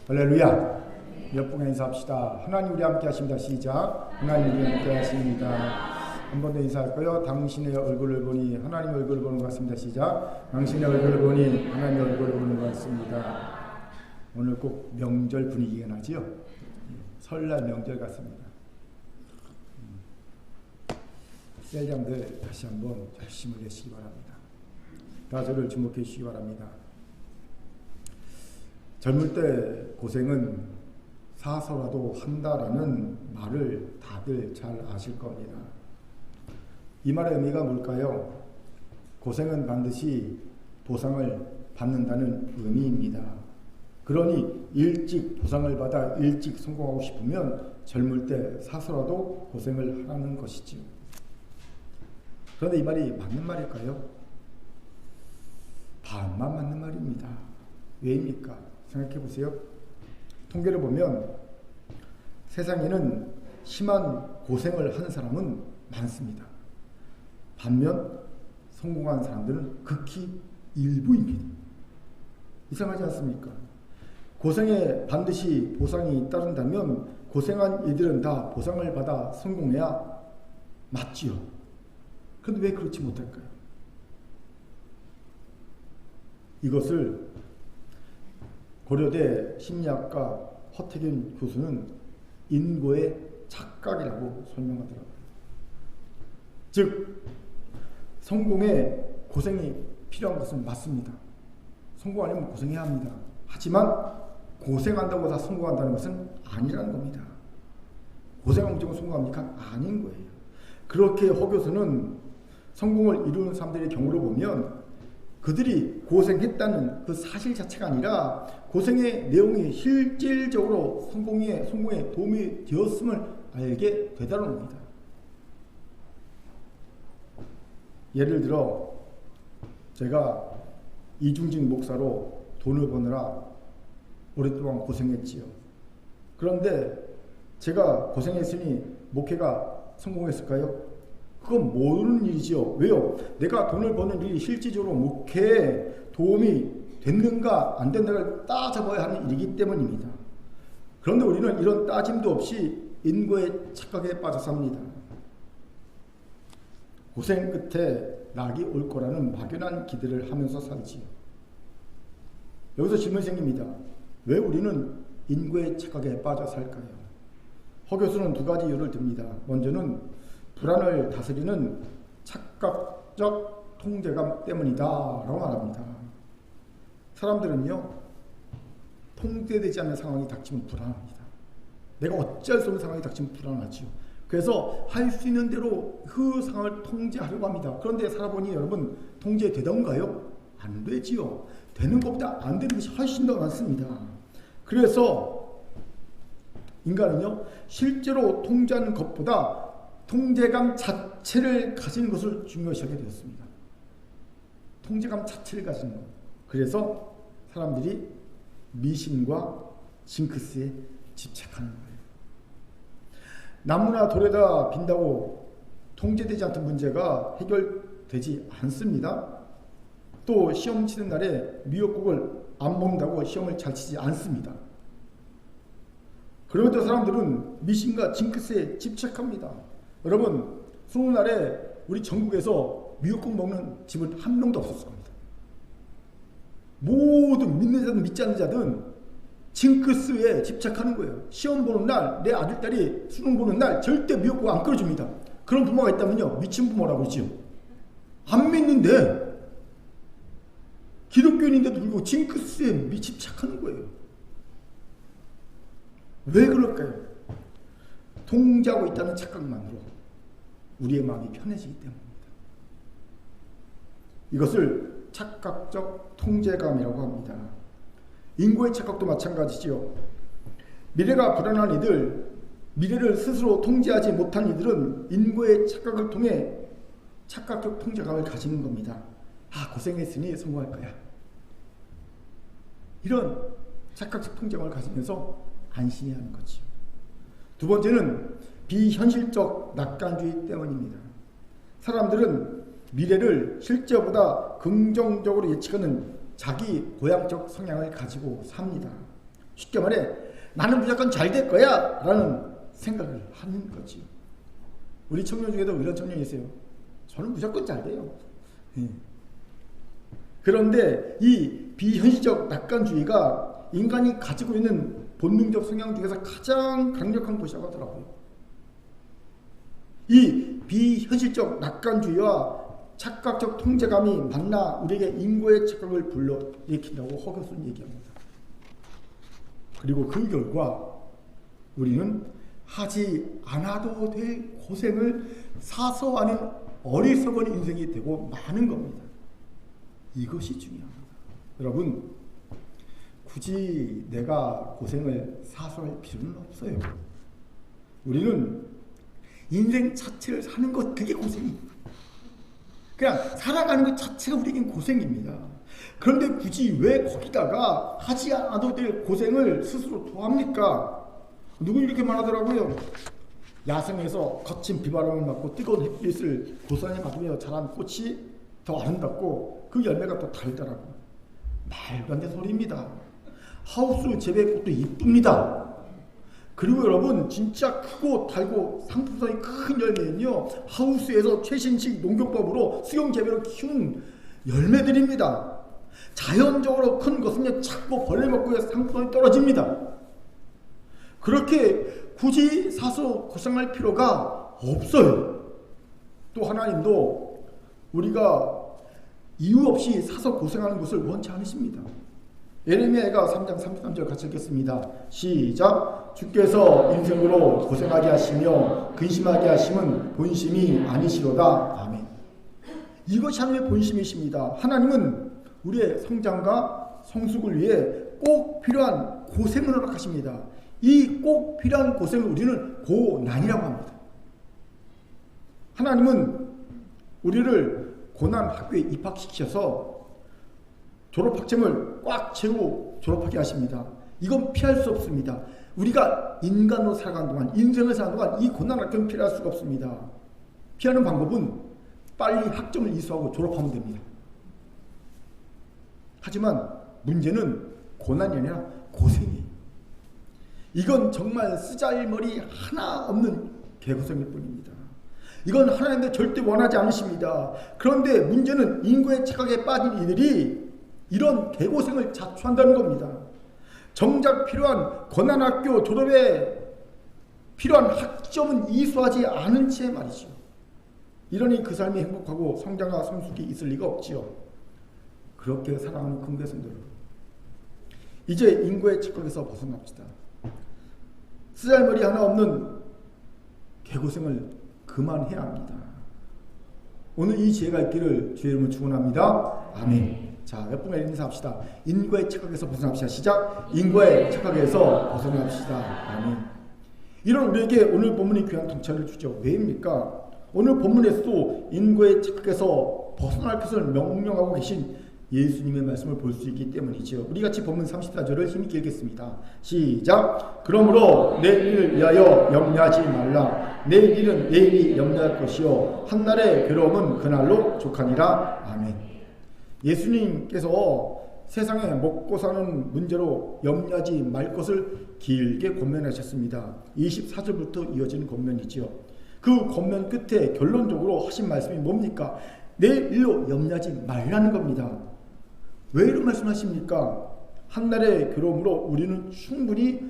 할렐루야. 옆분에 인사합시다. 하나님 우리 함께 하십니다. 시작. 하나님 우리 함께 하십니다. 한 번 더 인사할까요? 당신의 얼굴을 보니 하나님의 얼굴을 보는 것 같습니다. 시작. 당신의 얼굴을 보니 하나님의 얼굴을 보는 것 같습니다. 오늘 꼭 명절 분위기가 나지요? 설날 명절 같습니다. 셀장들 다시 한번 열심히 내시기 바랍니다. 다 저를 주목해 주시기 바랍니다. 젊을 때 고생은 사서라도 한다라는 말을 다들 잘 아실 겁니다. 이 말의 의미가 뭘까요? 고생은 반드시 보상을 받는다는 의미입니다. 그러니 일찍 보상을 받아 일찍 성공하고 싶으면 젊을 때 사서라도 고생을 하라는 것이지요. 그런데 이 말이 맞는 말일까요? 반만 맞는 말입니다. 왜입니까? 생각해 보세요. 통계를 보면 세상에는 심한 고생을 하는 사람은 많습니다. 반면 성공한 사람들은 극히 일부입니다. 이상하지 않습니까? 고생에 반드시 보상이 따른다면 고생한 이들은 다 보상을 받아 성공해야 맞지요. 그런데 왜 그렇지 못할까요? 이것을 고려대 심리학과 허태균 교수는 인고의 착각이라고 설명하더라고요. 즉 성공에 고생이 필요한 것은 맞습니다. 성공하려면 고생해야 합니다. 하지만 고생한다고 다 성공한다는 것은 아니라는 겁니다. 고생하면 무조건 성공합니까? 아닌 거예요. 그렇게 허 교수는 성공을 이루는 사람들의 경우를 보면 그들이 고생했다는 그 사실 자체가 아니라 고생의 내용이 실질적으로 성공에 도움이 되었음을 알게 되다는 겁니다. 예를 들어 제가 이중직 목사로 돈을 버느라 오랫동안 고생했지요. 그런데 제가 고생했으니 목회가 성공했을까요? 그건 모르는 일이지요. 왜요? 내가 돈을 버는 일이 실질적으로 목회에 도움이 됐는가 안 됐는가를 따져봐야 하는 일이기 때문입니다. 그런데 우리는 이런 따짐도 없이 인고의 착각에 빠져 삽니다. 고생 끝에 낙이 올 거라는 막연한 기대를 하면서 살지요. 여기서 질문이 생깁니다. 왜 우리는 인고의 착각에 빠져 살까요? 허 교수는 두 가지 이유를 듭니다. 먼저는 불안을 다스리는 착각적 통제감 때문이다 라고 말합니다. 사람들은요, 통제되지 않는 상황이 닥치면 불안합니다. 내가 어찌할 수 없는 상황이 닥치면 불안하지요. 그래서 할 수 있는 대로 그 상황을 통제하려고 합니다. 그런데 살아보니 여러분, 통제되던가요? 안 되지요. 되는 것보다 안 되는 것이 훨씬 더 많습니다. 그래서 인간은요, 실제로 통제하는 것보다 통제감 자체를 가지는 것을 중요시하게 되었습니다. 통제감 자체를 가지는 것. 그래서 사람들이 미신과 징크스에 집착하는 거예요. 나무나 돌에다 빈다고 통제되지 않던 문제가 해결되지 않습니다. 또 시험 치는 날에 미역국을 안 먹는다고 시험을 잘 치지 않습니다. 그러면서 사람들은 미신과 징크스에 집착합니다. 여러분, 수능 날에 우리 전국에서 미역국 먹는 집은 한 명도 없었을 겁니다. 모든 믿는 자든 믿지 않는 자든 징크스에 집착하는 거예요. 시험 보는 날, 내 아들, 딸이 수능 보는 날 절대 미역국 안 끓여줍니다. 그런 부모가 있다면요, 미친 부모라고 그러지요. 안 믿는데 기독교인인데도 불구하고 징크스에 집착하는 거예요. 왜 그럴까요? 통제하고 있다는 착각만으로 우리의 마음이 편해지기 때문입니다. 이것을 착각적 통제감이라고 합니다. 인고의 착각도 마찬가지지요. 미래가 불안한 이들, 미래를 스스로 통제하지 못한 이들은 인고의 착각을 통해 착각적 통제감을 가지는 겁니다. 아, 고생했으니 성공할 거야. 이런 착각적 통제감을 가지면서 안심해하는 거죠. 두 번째는 비현실적 낙관주의 때문입니다. 사람들은 미래를 실제보다 긍정적으로 예측하는 자기 고향적 성향을 가지고 삽니다. 쉽게 말해 나는 무조건 잘 될 거야 라는 생각을 하는 거지. 우리 청년 중에도 이런 청년이 있어요. 저는 무조건 잘 돼요. 그런데 이 비현실적 낙관주의가 인간이 가지고 있는 본능적 성향 중에서 가장 강력한 것이라고 하더라고요. 이 비현실적 낙관주의와 착각적 통제감이 만나 우리에게 인고의 착각을 불러일으킨다고 허경수는 얘기합니다. 그리고 그 결과 우리는 하지 않아도 될 고생을 사서 하는 어리석은 인생이 되고 마는 겁니다. 이것이 중요합니다. 여러분, 굳이 내가 고생을 사서 할 필요는 없어요. 우리는 인생 자체를 사는 것, 그게 고생입니다. 그냥 살아가는 것 자체가 우리에겐 고생입니다. 그런데 굳이 왜 거기다가 하지 않아도 될 고생을 스스로 토합니까? 누구 이렇게 말하더라고요. 야생에서 거친 비바람을 맞고 뜨거운 햇빛을 고스란히 받으며 자란 꽃이 더 아름답고 그 열매가 더 달더라고요. 말도 안 되는 소리입니다. 하우스 재배꽃도 이쁩니다. 그리고 여러분, 진짜 크고 달고 상품성이 큰 열매는요, 하우스에서 최신식 농경법으로 수경 재배로 키운 열매들입니다. 자연적으로 큰 것은요, 작고 벌레 먹고 상품성이 떨어집니다. 그렇게 굳이 사서 고생할 필요가 없어요. 또 하나님도 우리가 이유 없이 사서 고생하는 것을 원치 않으십니다. 예레미야가 3장 33절 같이 읽겠습니다. 시작. 주께서 인생으로 고생하게 하시며 근심하게 하심은 본심이 아니시로다. 아멘. 이것이 하나님의 본심이십니다. 하나님은 우리의 성장과 성숙을 위해 꼭 필요한 고생을 허락하십니다. 이 꼭 필요한 고생을 우리는 고난이라고 합니다. 하나님은 우리를 고난 학교에 입학시켜서 졸업학점을 꽉 채우고 졸업하게 하십니다. 이건 피할 수 없습니다. 우리가 인간으로 살아가는 동안, 인생을 사는 동안 이 고난 학교는 피할 수가 없습니다. 피하는 방법은 빨리 학점을 이수하고 졸업하면 됩니다. 하지만 문제는 고난이 아니라 고생이에요. 이건 정말 쓰잘머리 하나 없는 개고생일 뿐입니다. 이건 하나님도 절대 원하지 않으십니다. 그런데 문제는 인고의 착각에 빠진 이들이 이런 개고생을 자초한다는 겁니다. 정작 필요한 고난학교 졸업에 필요한 학점은 이수하지 않은 채 말이죠. 이러니 그 삶이 행복하고 성장과 성숙이 있을 리가 없지요. 그렇게 살아가는 금괴성들, 이제 인고의 착각에서 벗어납시다. 쓰잘머리 하나 없는 개고생을 그만해야 합니다. 오늘 이 지혜가 있기를 주의 이름으로 축원합니다. 아멘. 자, 몇 분간 인사합시다. 인고의 착각에서 벗어납시다. 시작. 인고의 착각에서 벗어납시다. 아멘. 이런 우리에게 오늘 본문이 귀한 통찰을 주죠. 왜입니까? 오늘 본문에서도 인고의 착각에서 벗어날 것을 명령하고 계신 예수님의 말씀을 볼 수 있기 때문이죠. 우리 같이 본문 34절을 힘있게 읽겠습니다. 시작. 그러므로 내일을 위하여 염려하지 말라. 내일 일은 내일이 염려할 것이요 한날의 괴로움은 그날로 족하니라. 아멘. 예수님께서 세상에 먹고 사는 문제로 염려하지 말 것을 길게 권면하셨습니다. 24절부터 이어지는 권면이지요. 그 권면 끝에 결론적으로 하신 말씀이 뭡니까? 내일 일로 염려하지 말라는 겁니다. 왜 이런 말씀하십니까? 한날의 괴로움으로 우리는 충분히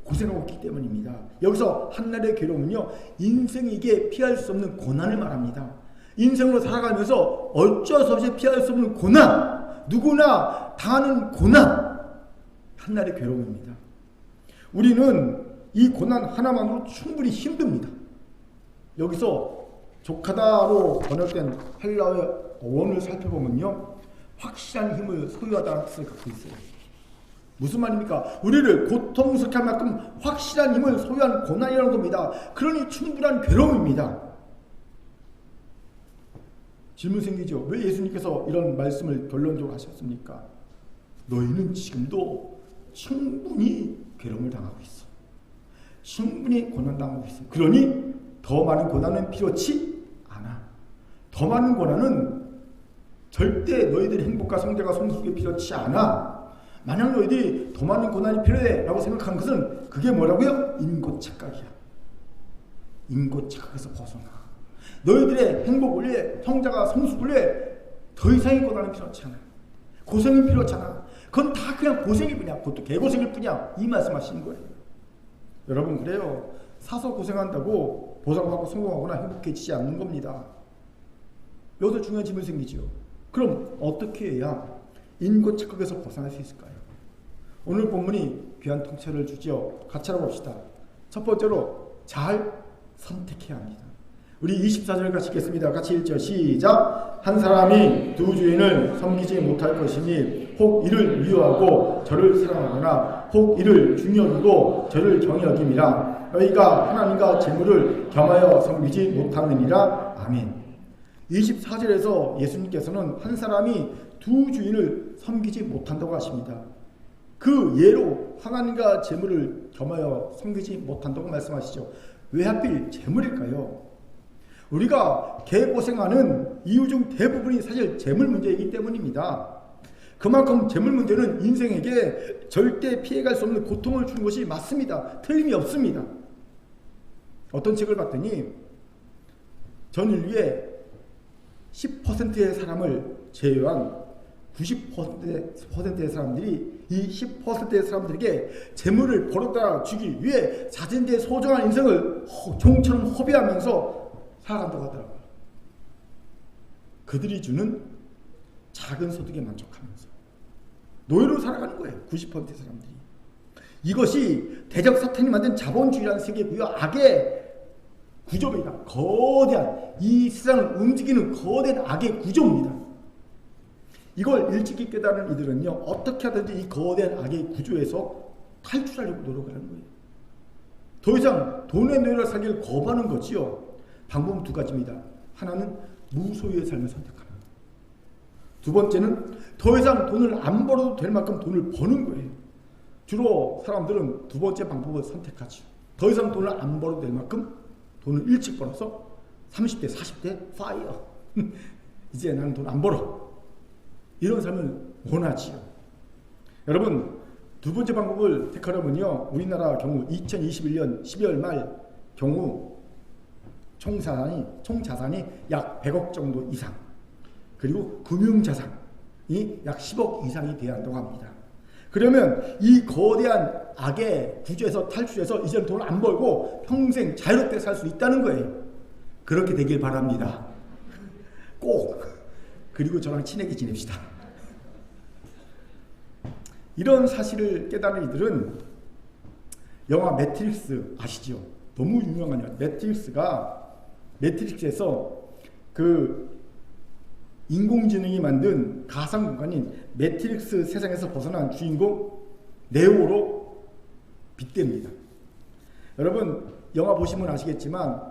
고생하고 있기 때문입니다. 여기서 한날의 괴로움은요, 인생에게 피할 수 없는 고난을 말합니다. 인생으로 살아가면서 어쩔 수 없이 피할 수 없는 고난, 누구나 당하는 고난, 한날의 괴로움입니다. 우리는 이 고난 하나만으로 충분히 힘듭니다. 여기서 족하다로 번역된 헬라어의 어원을 살펴보면요, 확실한 힘을 소유하다는 뜻을 갖고 있어요. 무슨 말입니까? 우리를 고통스럽게 할 만큼 확실한 힘을 소유한 고난이라는 겁니다. 그러니 충분한 괴로움입니다. 질문 생기죠. 왜 예수님께서 이런 말씀을 결론적으로 하셨습니까? 너희는 지금도 충분히 괴로움을 당하고 있어. 충분히 고난당하고 있어. 그러니 더 많은 고난은 필요치 않아. 더 많은 고난은 절대 너희들의 행복과 성장과 성숙에 필요치 않아. 만약 너희들이 더 많은 고난이 필요해 라고 생각하는 것은 그게 뭐라고요? 인고 착각이야. 인고 착각에서 벗어나. 너희들의 행복을 위해, 성자가 성숙을 위해 더 이상의 고난은 필요하지 않아. 고생이 필요하지 않아. 그건 다 그냥 고생일 뿐이야. 그것도 개고생일 뿐이야. 이 말씀하시는 거예요. 여러분, 그래요. 사서 고생한다고 보상받고 성공하거나 행복해지지 않는 겁니다. 여기서 중요한 질문이 생기죠. 그럼 어떻게 해야 인고 착각에서 벗어날 수 있을까요? 오늘 본문이 귀한 통찰을 주죠. 같이 알아봅시다. 첫 번째로 잘 선택해야 합니다. 우리 24절 같이 읽겠습니다. 같이 읽죠. 시작. 한 사람이 두 주인을 섬기지 못할 것이니 혹 이를 미워하고 저를 사랑하거나 혹 이를 중요하고 저를 경여김이라. 너희가 하나님과 재물을 겸하여 섬기지 못하느니라. 아멘. 24절에서 예수님께서는 한 사람이 두 주인을 섬기지 못한다고 하십니다. 그 예로 하나님과 재물을 겸하여 섬기지 못한다고 말씀하시죠. 왜 하필 재물일까요? 우리가 개고생하는 이유 중 대부분이 사실 재물 문제이기 때문입니다. 그만큼 재물 문제는 인생에게 절대 피해갈 수 없는 고통을 주는 것이 맞습니다. 틀림이 없습니다. 어떤 책을 봤더니 전 인류의 10%의 사람을 제외한 90%의 사람들이 이 10%의 사람들에게 재물을 벌어다 주기 위해 자신의 소중한 인생을 종처럼 허비하면서 살아간다고 하더라고요. 그들이 주는 작은 소득에 만족하면서 노예로 살아가는 거예요. 90%의 사람들이. 이것이 대적 사탄이 만든 자본주의라는 세계고요. 악의 구조입니다. 거대한 이 세상을 움직이는 거대한 악의 구조입니다. 이걸 일찍이 깨달은 이들은요, 어떻게 하든지 이 거대한 악의 구조에서 탈출하려고 노력을 하는 거예요. 더 이상 돈의 노예로 살기를 거부하는 거지요. 방법은 두 가지입니다. 하나는 무소유의 삶을 선택하는 것. 두 번째는 더 이상 돈을 안 벌어도 될 만큼 돈을 버는 거예요. 주로 사람들은 두 번째 방법을 선택하죠. 더 이상 돈을 안 벌어도 될 만큼 돈을 일찍 벌어서 30대, 40대 파이어. 이제 나는 돈 안 벌어. 이런 삶을 원하지요. 여러분, 두 번째 방법을 택하려면요, 우리나라 경우 2021년 12월 말 경우 총자산이 약 100억 정도 이상, 그리고 금융자산이 약 10억 이상이 돼야 한다고 합니다. 그러면 이 거대한 악의 구조에서 탈출해서 이제는 돈을 안 벌고 평생 자유롭게 살 수 있다는 거예요. 그렇게 되길 바랍니다. 꼭. 그리고 저랑 친하게 지냅시다. 이런 사실을 깨달은 이들은 영화 매트릭스 아시죠? 너무 유명한 영화. 매트릭스에서 그 인공지능이 만든 가상공간인 매트릭스 세상에서 벗어난 주인공 네오로 빗대입니다. 여러분, 영화 보시면 아시겠지만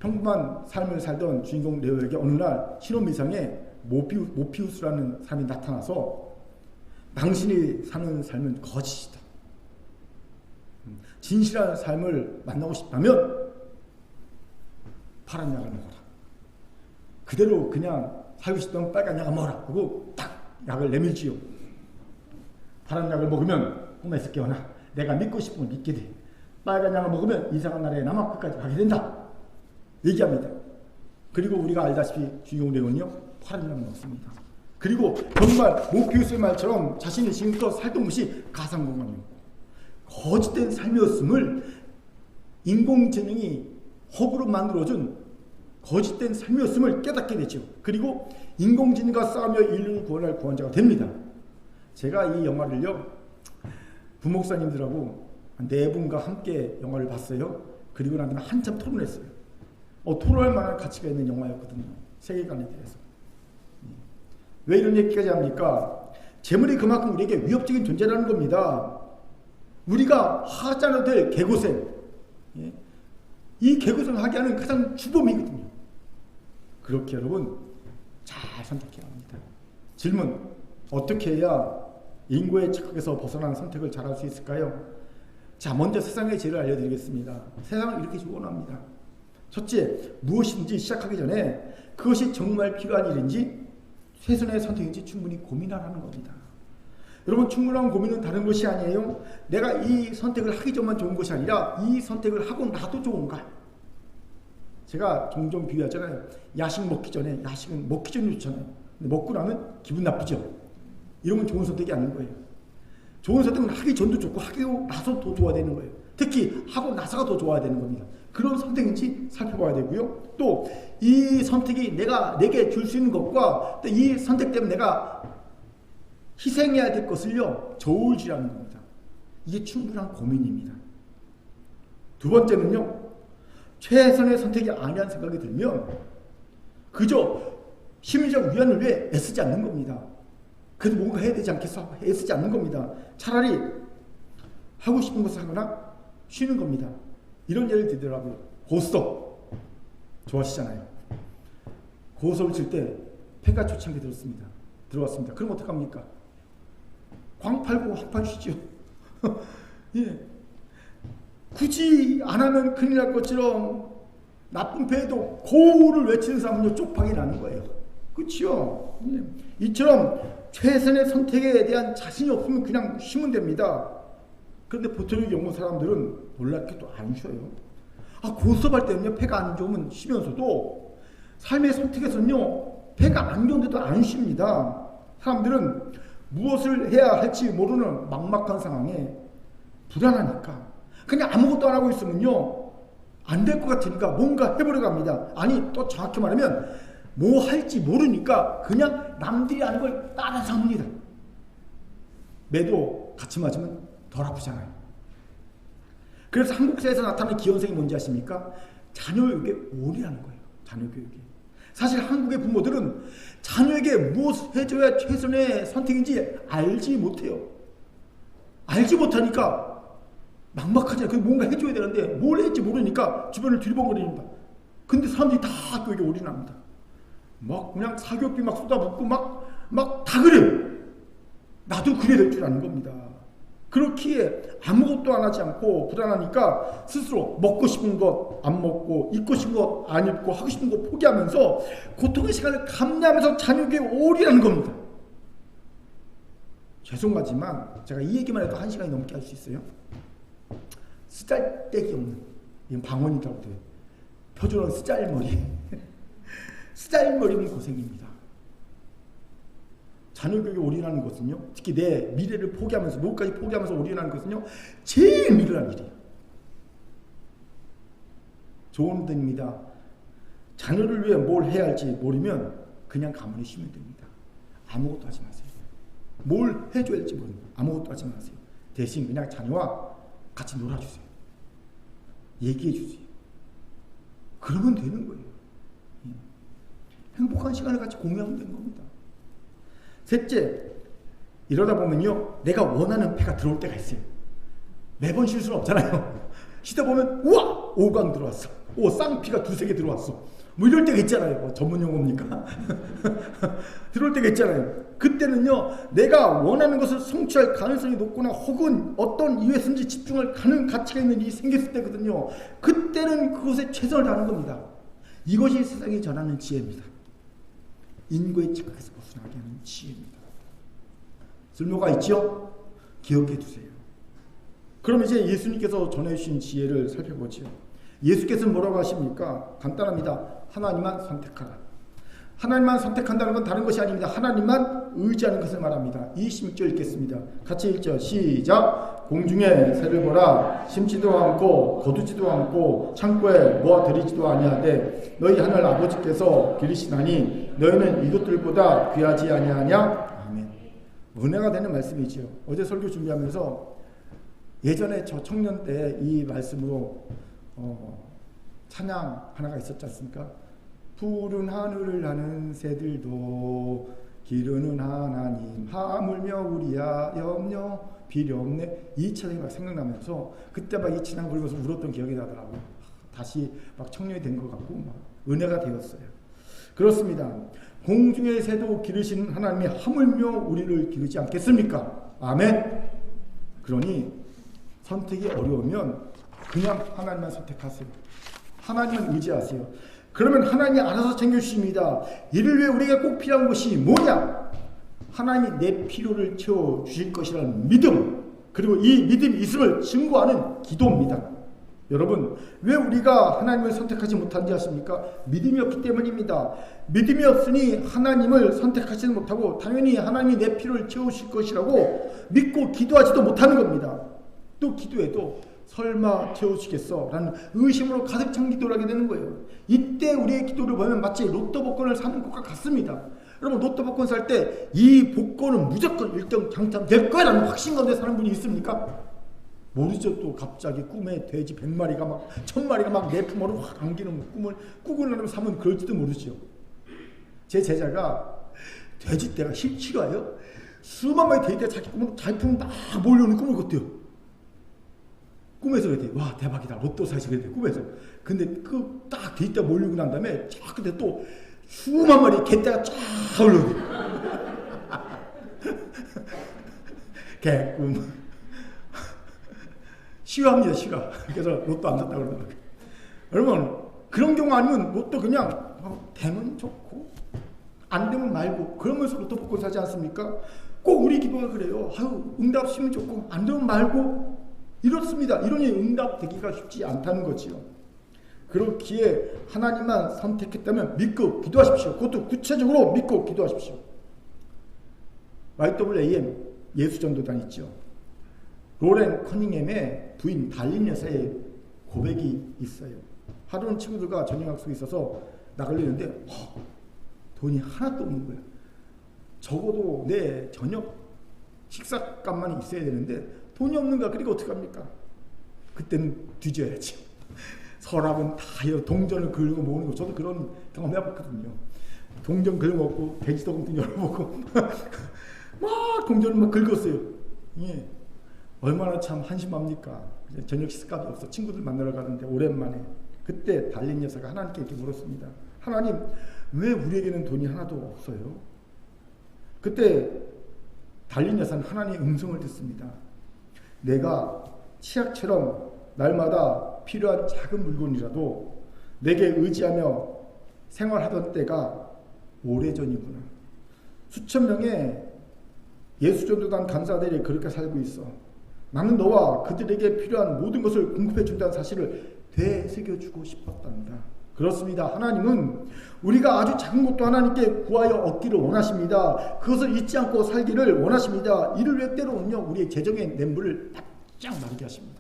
평범한 삶을 살던 주인공 네오에게 어느 날 신혼미상에 모피우스라는 사람이 나타나서 당신이 사는 삶은 거짓이다. 진실한 삶을 만나고 싶다면 파란 약을 먹어라. 그대로 그냥 살고 싶다면 빨간 약을 먹어라. 하고 딱 약을 내밀지요. 파란 약을 먹으면 꿈에서 깨어나 내가 믿고 싶은 걸 믿게 돼. 빨간 약을 먹으면 이상한 나라에 남아 끝까지 가게 된다. 얘기합니다. 그리고 우리가 알다시피 주인공 내용은요, 파란 약을 먹습니다. 그리고 정말 모피우스의 말처럼 자신이 지금부터 살던 곳이 가상공간이고 거짓된 삶이었음을 인공지능이 허구로 만들어준 거짓된 삶이었음을 깨닫게 되죠. 그리고 인공지능과 싸우며 인류를 구원할 구원자가 됩니다. 제가 이 영화를요, 부목사님들하고 4분과 함께 영화를 봤어요. 그리고 난 다음에 한참 토론했어요. 토론할 만한 가치가 있는 영화였거든요. 세계관에 대해서. 왜 이런 얘기까지 합니까? 재물이 그만큼 우리에게 위협적인 존재라는 겁니다. 우리가 하지 않아도 될 개고생, 이 개고생을 하게 하는 가장 주범이거든요. 그렇게 여러분 잘 선택해야 합니다. 질문, 어떻게 해야 인고의 착각에서 벗어난 선택을 잘할 수 있을까요? 자, 먼저 세상의 죄를 알려드리겠습니다. 세상을 이렇게 조언합니다. 첫째, 무엇인지 시작하기 전에 그것이 정말 필요한 일인지 최선의 선택인지 충분히 고민하라는 겁니다. 여러분 충분한 고민은 다른 것이 아니에요. 내가 이 선택을 하기 전만 좋은 것이 아니라 이 선택을 하고 나도 좋은가. 제가 종종 비유하잖아요. 야식 먹기 전에, 야식은 먹기 전에 좋잖아요. 근데 먹고 나면 기분 나쁘죠. 이러면 좋은 선택이 아닌 거예요. 좋은 선택은 하기 전도 좋고 하고 나서 더 좋아야 되는 거예요. 특히 하고 나서가 더 좋아야 되는 겁니다. 그런 선택인지 살펴봐야 되고요. 또 이 선택이 내게 줄 수 있는 것과 또 이 선택 때문에 내가 희생해야 될 것을요 저울질하는 겁니다. 이게 충분한 고민입니다. 두 번째는요, 최선의 선택이 아니라는 생각이 들면 그저 심리적 위안을 위해 애쓰지 않는 겁니다. 그래도 뭔가 해야 되지 않겠어? 애쓰지 않는 겁니다. 차라리 하고 싶은 것을 하거나 쉬는 겁니다. 이런 예를 들더라고요. 고스톱 좋아하시잖아요. 고스톱을 칠 때 패가 좋지 않게 들어왔습니다. 그럼 어떡합니까? 광 팔고 한판 쉬죠. 예. 굳이 안 하면 큰일 날 것처럼 나쁜 패에도 고를 외치는 사람은요 쪽박이 나는 거예요. 그렇죠? 예. 이처럼 최선의 선택에 대한 자신이 없으면 그냥 쉬면 됩니다. 그런데 보통의 경우 사람들은 놀랍게도 안 쉬어요. 고스톱 할 때는요 패가 안 좋으면 쉬면서도 삶의 선택에서는요 패가 안 좋은데도 안 쉽니다. 사람들은 무엇을 해야 할지 모르는 막막한 상황에 불안하니까 그냥 아무것도 안 하고 있으면요 안 될 것 같으니까 뭔가 해보려고 합니다. 아니 또 정확히 말하면 뭐 할지 모르니까 그냥 남들이 하는 걸 따라서 합니다. 매도 같이 맞으면 덜 아프잖아요. 그래서 한국 사회에서 나타나는 기원성이 뭔지 아십니까? 자녀교육에 올인하는 거예요. 자녀교육에. 사실 한국의 부모들은 자녀에게 무엇을 해줘야 최선의 선택인지 알지 못해요. 알지 못하니까 막막하잖아요. 그래서 뭔가 해줘야 되는데 뭘 할지 모르니까 주변을 뒤집어버립니다. 근데 사람들이 다 교육에 올인합니다. 막 그냥 사교육비 막 쏟아붓고 막 다 그래요. 나도 그래야 될 줄 아는 겁니다. 그렇기에 아무것도 안 하지 않고 불안하니까 스스로 먹고 싶은 것 안 먹고 입고 싶은 것 안 입고 하고 싶은 것 포기하면서 고통의 시간을 감내하면서 자녀에게 올인하는 겁니다. 죄송하지만 제가 이 얘기만 해도 1시간이 넘게 할 수 있어요. 쓰잘데기 없는, 이건 방언이라고 돼요. 표준어는 쓰잘머리. 쓰잘머리는 고생입니다. 자녀 교육에 올인하는 것은요, 특히 내 미래를 포기하면서, 무엇까지 포기하면서 올인하는 것은요, 제일 미련한 일이에요. 좋은 데입니다. 자녀를 위해 뭘 해야 할지 모르면 그냥 가만히 쉬면 됩니다. 아무것도 하지 마세요. 뭘 해줘야 할지 모르면 아무것도 하지 마세요. 대신 그냥 자녀와 같이 놀아주세요. 얘기해주세요. 그러면 되는 거예요. 행복한 시간을 같이 공유하면 되는 겁니다. 셋째, 이러다 보면요 내가 원하는 패가 들어올 때가 있어요. 매번 쉴 수는 없잖아요. 쉬다 보면 우와! 5강 들어왔어. 쌍피가 2-3개 들어왔어. 뭐 이럴 때가 있잖아요. 전문 용어입니까? 들어올 때가 있잖아요. 그때는요 내가 원하는 것을 성취할 가능성이 높거나 혹은 어떤 이유에서인지 집중할 가치가 있는 일이 생겼을 때거든요. 그때는 그것에 최선을 다하는 겁니다. 이것이 세상이 전하는 지혜입니다. 인고의 착각에서 벗어나게 하는 지혜입니다. 쓸모가 있죠? 기억해 두세요. 그럼 이제 예수님께서 전해주신 지혜를 살펴보죠. 예수께서는 뭐라고 하십니까? 간단합니다. 하나님만 선택하라. 하나님만 선택한다는 건 다른 것이 아닙니다. 하나님만 의지하는 것을 말합니다. 26절 읽겠습니다. 같이 읽죠. 시작. 공중에 새를 보라. 심지도 않고 거두지도 않고 창고에 모아들이지도 아니하되 너희 하늘 아버지께서 기르시나니 너희는 이것들보다 귀하지 아니하냐? 아멘. 은혜가 되는 말씀이지요. 어제 설교 준비하면서 예전에 저 청년 때 이 말씀으로 찬양 하나가 있었지 않습니까? 푸른 하늘을 나는 새들도 기르는 하나님 하물며 우리야 염려 필요 없네. 이 찬양이 막 생각나면서 그때 막 이 찬양 부르면서 울었던 기억이 나더라고요. 다시 막 청년이 된 것 같고 막 은혜가 되었어요. 그렇습니다. 공중의 새도 기르시는 하나님이 하물며 우리를 기르지 않겠습니까? 아멘. 그러니 선택이 어려우면 그냥 하나님만 선택하세요. 하나님만 의지하세요. 그러면 하나님이 알아서 챙겨주십니다. 이를 위해 우리가 꼭 필요한 것이 뭐냐? 하나님이 내 필요를 채워주실 것이라는 믿음, 그리고 이 믿음이 있음을 증거하는 기도입니다. 여러분, 왜 우리가 하나님을 선택하지 못한지 아십니까? 믿음이 없기 때문입니다. 믿음이 없으니 하나님을 선택하지도 못하고 당연히 하나님이 내 필요를 채우실 것이라고 믿고 기도하지도 못하는 겁니다. 또 기도해도 설마 채우시겠어? 라는 의심으로 가득 찬 기도를 하게 되는 거예요. 이때 우리의 기도를 보면 마치 로또 복권을 사는 것과 같습니다. 여러분, 로또 복권 살 때 이 복권은 무조건 1등 당첨될 거야 라는 확신 가운데 사는 분이 있습니까? 모르죠. 또 갑자기 꿈에 돼지 100마리가 막 1000마리가 막 내 품으로 확 안기는 꿈을 꾸고 나면 사면 그럴지도 모르죠. 제 제자가 돼지떼가 싫어요. 수만 마리 돼지떼가 자기 꿈으로 자기 품으로 막 몰려오는 꿈을 꿨대요. 꿈에서 그랬대. 와, 대박이다. 로또 사시 그랬대. 꿈에서. 근데 그 딱 돼지떼가 몰리고 난 다음에 쫙 근데 또 수만 마리 개떼가 쫙 올라오대. 개꿈. 싫어합니다. 싫어. 그래서 로또 안 샀다고 그러더라고요. 여러분, 그런 경우 아니면 로또 그냥 되면 좋고 안 되면 말고 그러면서 로또 복권 사지 않습니까? 꼭 우리 기도가 그래요. 아유, 응답시면 좋고 안 되면 말고 이렇습니다. 이러니 응답되기가 쉽지 않다는 거지요. 그렇기에 하나님만 선택했다면 믿고 기도하십시오. 그것도 구체적으로 믿고 기도하십시오. YWAM 예수전도단 있죠. 로렌 커닝햄의 부인 달린 여사의 고백이 있어요. 하루는 친구들과 저녁 약속이 있어서 나가려는데 돈이 하나도 없는 거예요. 적어도 내 저녁 식사값만 있어야 되는데 돈이 없는 거야. 그러니까 어떡합니까? 그때는 뒤져야지. 서랍은 다 동전을 긁어 모으는 거. 저도 그런 경험 해봤거든요. 동전 긁어먹고 돼지도금통 열어보고 막 동전을 막 긁었어요. 예. 얼마나 참 한심합니까? 저녁 식사값이 없어. 친구들 만나러 가는데 오랜만에. 그때 달린 여사가 하나님께 이렇게 물었습니다. 하나님, 왜 우리에게는 돈이 하나도 없어요? 그때 달린 여사는 하나님의 음성을 듣습니다. 내가 치약처럼 날마다 필요한 작은 물건이라도 내게 의지하며 생활하던 때가 오래전이구나. 수천 명의 예수전도단 간사들이 그렇게 살고 있어. 나는 너와 그들에게 필요한 모든 것을 공급해 준다는 사실을 되새겨주고 싶었단다. 그렇습니다. 하나님은 우리가 아주 작은 것도 하나님께 구하여 얻기를 원하십니다. 그것을 잊지 않고 살기를 원하십니다. 이를 위해 때로는요, 우리의 재정의 냇물을 바짝 마르게 하십니다.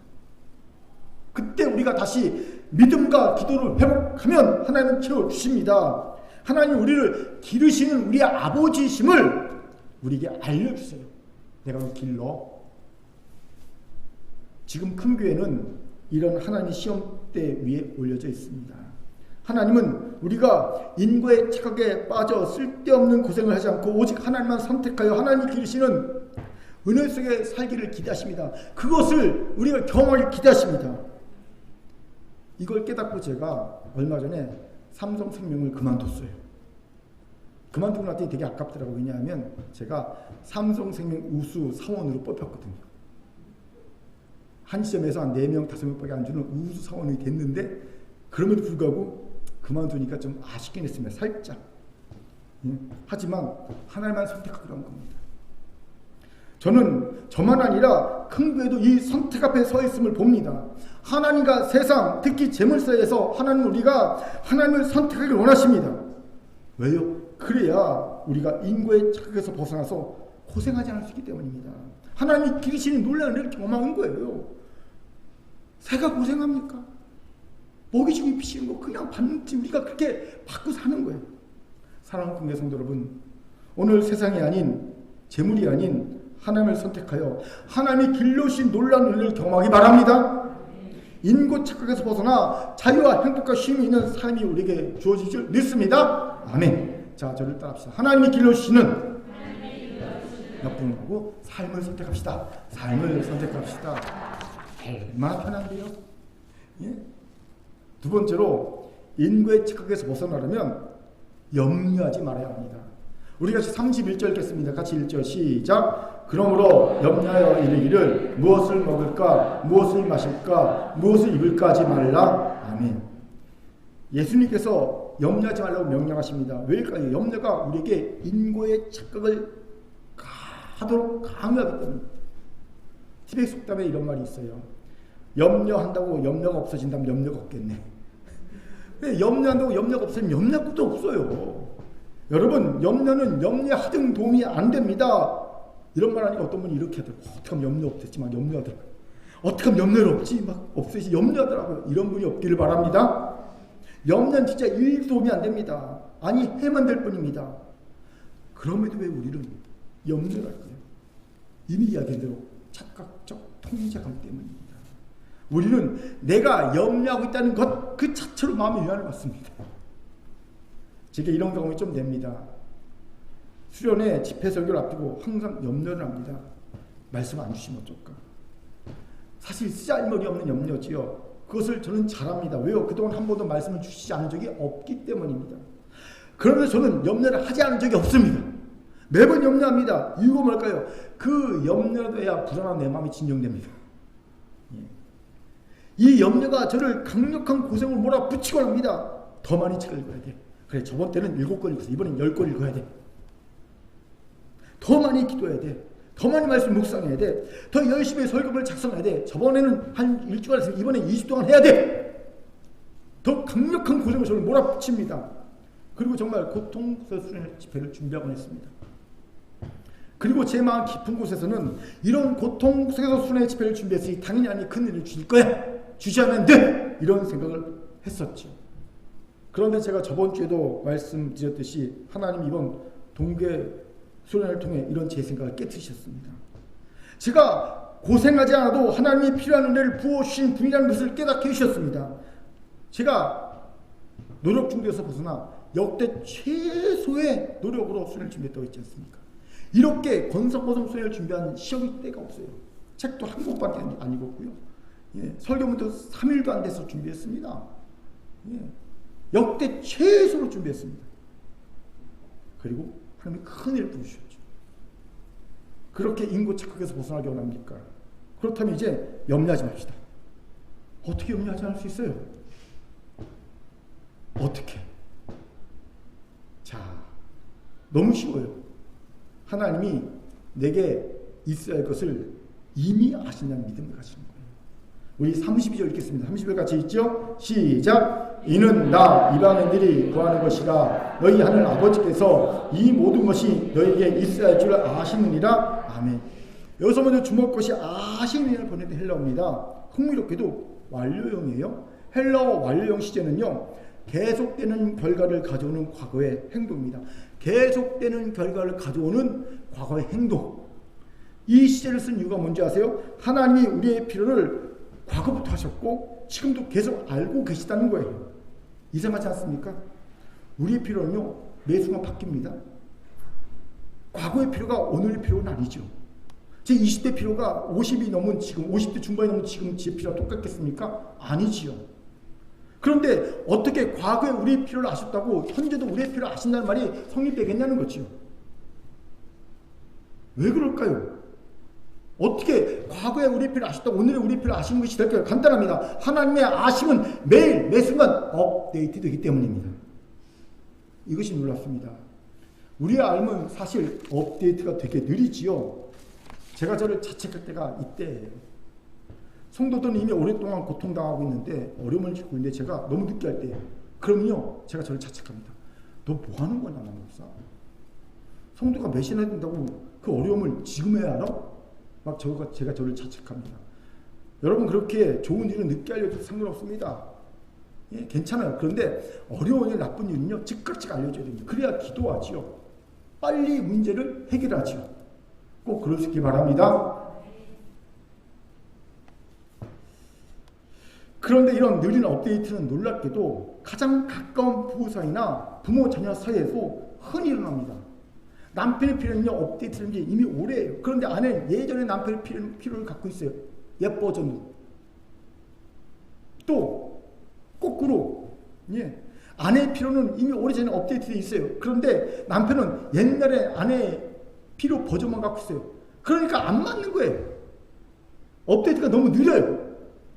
그때 우리가 다시 믿음과 기도를 회복하면 하나님은 채워주십니다. 하나님 우리를 기르시는 우리의 아버지심을 우리에게 알려주세요. 내가 그 길러. 지금 큰 교회는 이런 하나님의 시험대 위에 올려져 있습니다. 하나님은 우리가 인고의 착각에 빠져 쓸데없는 고생을 하지 않고 오직 하나님만 선택하여 하나님이 기르시는 은혜 속에 살기를 기대하십니다. 그것을 우리가 경험하길 기대하십니다. 이걸 깨닫고 제가 얼마 전에 삼성생명을 그만뒀어요. 그만두고 났더니 되게 아깝더라고요. 왜냐하면 제가 삼성생명 우수 사원으로 뽑혔거든요. 한 시점에서 한 4명, 5명밖에 안 주는 우수 사원이 됐는데 그럼에도 불구하고 그만두니까 좀 아쉽긴 했습니다. 살짝. 하지만 하나님만 선택하기로 한 겁니다. 저는 저만 아니라 큰 교회도 이 선택 앞에 서 있음을 봅니다. 하나님과 세상, 특히 재물사에서 하나님은 우리가 하나님을 선택하기를 원하십니다. 왜요? 그래야 우리가 인고의 착각에서 벗어나서 고생하지 않을 수 있기 때문입니다. 하나님이 기르시는 놀라운 은혜를 경험하는 거예요. 새가 고생합니까? 먹이주고 입히시는 거 그냥 받는지 우리가 그렇게 받고 사는 거예요. 사랑하는 교회 성도 여러분, 오늘 세상이 아닌 재물이 아닌 하나님을 선택하여 하나님이 길러주신 놀라운 은혜를 경험하기 바랍니다. 인고 착각에서 벗어나 자유와 행복과 쉼이 있는 삶이 우리에게 주어질 줄 믿습니다. 아멘. 자, 저를 따라합시다. 하나님이 길러주시는 역분하고 삶을 선택합시다. 삶을 선택합시다. 얼마나 편한데요? 예? 두 번째로 인고의 착각에서 벗어나려면 염려하지 말아야 합니다. 우리 같이 31절 읽겠습니다. 같이 1절 시작. 그러므로 염려하여 이르기를 무엇을 먹을까 무엇을 마실까 무엇을 입을까 하지 말라. 아멘. 예수님께서 염려하지 말라고 명령하십니다. 왜일까요? 염려가 우리에게 인고의 착각을 하도록 강요하기 때문입니다. 티베트 속담에 이런 말이 있어요. 염려한다고 염려가 없어진다면 염려가 없겠네. 염려한다고 염려가 없으면 염려할 것도 없어요. 여러분, 염려는 염려하든 도움이 안 됩니다. 이런 말 하니까 어떤 분이 이렇게 하더라고요. 어떻게 하면 염려 없겠지? 막 염려하더라고요. 어떻게 하면 염려를 없지? 막 없으시 염려하더라고요. 이런 분이 없기를 바랍니다. 염려는 진짜 일도 도움이 안 됩니다. 아니, 해만 될 뿐입니다. 그럼에도 왜 우리는 염려를 할까요? 이미 이야기한 대로 착각적 통제감 때문입니다. 우리는 내가 염려하고 있다는 것 그 자체로 마음의 위안을 받습니다. 제게 이런 경험이 좀 됩니다. 수련회 집회 설교를 앞두고 항상 염려를 합니다. 말씀 안 주시면 어쩔까? 사실 쓰잘머리 없는 염려지요. 그것을 저는 잘합니다. 왜요? 그동안 한 번도 말씀을 주시지 않은 적이 없기 때문입니다. 그러면서 저는 염려를 하지 않은 적이 없습니다. 매번 염려합니다. 이유가 뭘까요? 그 염려라도 해야 불안한 내 마음이 진정됩니다. 이 염려가 저를 강력한 고생을 몰아붙이고 합니다. 더 많이 책을 읽어야 돼. 그래, 저번 때는 7권 읽었어. 이번엔 10권 읽어야 돼. 더 많이 기도해야 돼. 더 많이 말씀 묵상해야 돼. 더 열심히 설교를 작성해야 돼. 저번에는 한 일주일 했으면 이번에 20 동안 해야 돼. 더 강력한 고생을 저를 몰아붙입니다. 그리고 정말 고통스러운 집회를 준비하곤 했습니다. 그리고 제 마음 깊은 곳에서는 이런 고통스러운 집회를 준비했으니 당연히 아니 큰 일을 주실 거야. 주지 않으면 돼! 이런 생각을 했었죠. 그런데 제가 저번 주에도 말씀드렸듯이 하나님 이번 동계 수련회를 통해 이런 제 생각을 깨트리셨습니다. 제가 고생하지 않아도 하나님이 필요한 은혜를 부어주신 분이라는 것을 깨닫게 해주셨습니다. 제가 노력 중에서 벗어나 역대 최소의 노력으로 수련을 준비했다고 했지 않습니까? 이렇게 건성건성 수련을 준비한 시험이 때가 없어요. 책도 한 권밖에 안 읽었고요. 설교문도 3일도 안 돼서 준비했습니다. 역대 최소로 준비했습니다. 그리고 하나님이 큰 일을 부르셨죠. 그렇게 인고 착각에서 벗어나기 원합니까? 그렇다면 이제 염려하지 맙시다. 어떻게 염려하지 않을 수 있어요? 어떻게? 자, 너무 쉬워요. 하나님이 내게 있어야 할 것을 이미 아신다는 믿음을 가지는 거예요. 우리 32절 읽겠습니다. 32절 같이 읽죠? 시작! 이는 나 이방인들이 구하는 것이라 너희 하늘 아버지께서 이 모든 것이 너희에게 있어야 할 줄 아시느니라. 아멘. 여기서 먼저 주목할 것이 아시느니라를 번역된 헬라어입니다. 흥미롭게도 완료형이에요. 헬라어 완료형 시제는요, 계속되는 결과를 가져오는 과거의 행동입니다. 계속되는 결과를 가져오는 과거의 행동. 이 시제를 쓴 이유가 뭔지 아세요? 하나님이 우리의 필요를 과거부터 하셨고 지금도 계속 알고 계시다는 거예요. 이상하지 않습니까? 우리의 필요는요, 매 순간 바뀝니다. 과거의 필요가 오늘의 필요는 아니죠. 제 20대 필요가 50이 넘은 지금, 50대 중반이 넘은 지금 제 필요와 똑같겠습니까? 아니지요. 그런데 어떻게 과거에 우리의 필요를 아셨다고 현재도 우리의 필요를 아신다는 말이 성립되겠냐는 거지요. 왜 그럴까요? 어떻게 과거에 우리의 필요를 아셨다고 오늘의 우리의 필요를 아시는 것이 될까요? 간단합니다. 하나님의 아심은 매일 매순간 업데이트 되기 때문입니다. 이것이 놀랍습니다. 우리의 알면 사실 업데이트가 되게 느리지요. 제가 저를 자책할 때가 이때예요. 성도들은 이미 오랫동안 고통당하고 있는데 어려움을 겪고 있는데 제가 너무 늦게 할 때 그럼요, 제가 저를 자책합니다. 너 뭐 하는 거냐, 목사? 성도가 몇이나 된다고 그 어려움을 지금 해야 알아? 막 제가 저를 자책합니다. 여러분, 그렇게 좋은 일은 늦게 알려줘도 상관없습니다. 예, 괜찮아요. 그런데 어려운 일, 나쁜 일은요, 즉각 알려줘야 됩니다. 그래야 기도하지요. 빨리 문제를 해결하지요. 꼭 그럴 수 있기 바랍니다. 그런데 이런 느린 업데이트는 놀랍게도 가장 가까운 부부 사이나 부모 자녀 사이에서 흔히 일어납니다. 남편의 필요는요, 업데이트는 게 이미 오래예요. 그런데 아내는 예전에 남편의 필요를 갖고 있어요. 옛 버전으로. 또 거꾸로, 예, 아내의 필요는 이미 오래전에 업데이트되어 있어요. 그런데 남편은 옛날에 아내의 필요 버전만 갖고 있어요. 그러니까 안 맞는 거예요. 업데이트가 너무 느려요.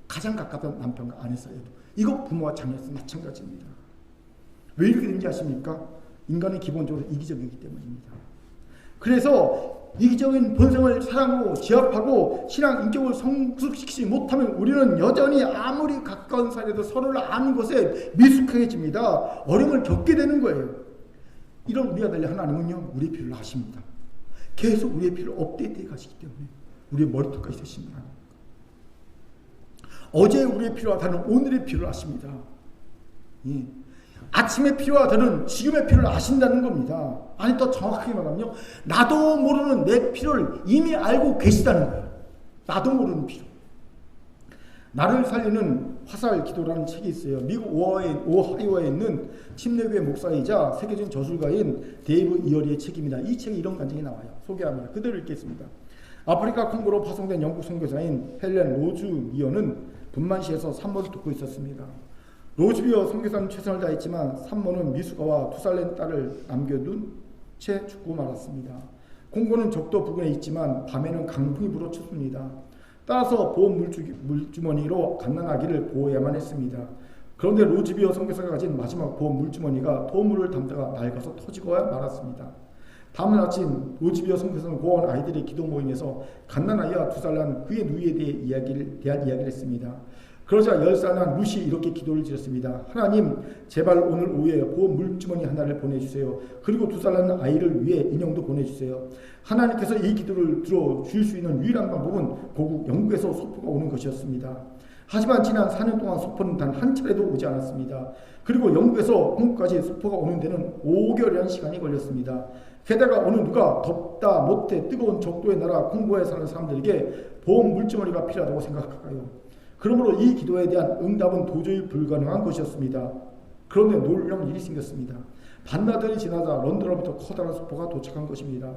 가장 가깝던 남편과 아내 사이에도. 이거 부모와 자녀에서 마찬가지입니다. 왜 이렇게 되는지 아십니까? 인간은 기본적으로 이기적이기 때문입니다. 그래서 이기적인 본성을 사랑하고 지압하고 신앙 인격을 성숙시키지 못하면 우리는 여전히 아무리 가까운 사이에도 서로를 아는 것에 미숙해집니다. 어려움을 겪게 되는 거예요. 이런 우리가 달리 하나님은요, 우리의 필요를 아십니다. 계속 우리의 필요를 업데이트해 가시기 때문에 우리의 머리통까지 되신 분 아닙니까? 어제 우리의 필요와 다른 오늘의 필요를 아십니다. 예. 아침의 필요와 다른 지금의 필요를 아신다는 겁니다. 아니, 더 정확하게 말하면요, 나도 모르는 내 필요를 이미 알고 계시다는 거예요. 나도 모르는 필요. 나를 살리는 화살 기도라는 책이 있어요. 미국 오하이오에 있는 침례교회 목사이자 세계적인 저술가인 데이브 이어리의 책입니다. 이 책에 이런 간증이 나와요. 소개합니다. 그대로 읽겠습니다. 아프리카 콩고로 파송된 영국 선교사인 헬렌 로즈 미어는 분만시에서 산모를 돕고 있었습니다. 로즈 미어 선교사는 최선을 다했지만 산모는 미숙아와 2살 낸 딸을 남겨둔 채 죽고 말았습니다. 콩고는 적도 부근에 있지만 밤에는 강풍이 불어쳤습니다. 따라서 보험 물주머니로 갓난아기를 보호해야만 했습니다. 그런데 로즈 미어 선교사가 가진 마지막 보험 물주머니가 도움물을 담다가 낡아서 터지고야 말았습니다. 다음 날 아침 로즈 미어 선교사는 고아원 아이들의 기도 모임에서 갓난아이와 2살 난 그의 누이에 대한 이야기를 했습니다. 그러자 10살 난 루시 이렇게 기도를 드렸습니다. 하나님, 제발 오늘 오후에 보험 물주머니 하나를 보내주세요. 그리고 2살 난 아이를 위해 인형도 보내주세요. 하나님께서 이 기도를 들어주실 수 있는 유일한 방법은 고국 영국에서 소포가 오는 것이었습니다. 하지만 지난 4년 동안 소포는 단 한 차례도 오지 않았습니다. 그리고 영국에서 한국까지 소포가 오는 데는 5개월이라는 시간이 걸렸습니다. 게다가 어느 누가 덥다 못해 뜨거운 적도의 나라 콩고에 사는 사람들에게 보험 물주머니가 필요하다고 생각할까요? 그러므로 이 기도에 대한 응답은 도저히 불가능한 것이었습니다. 그런데 놀라운 일이 생겼습니다. 반나절이 지나자 런던으로부터 커다란 소포가 도착한 것입니다.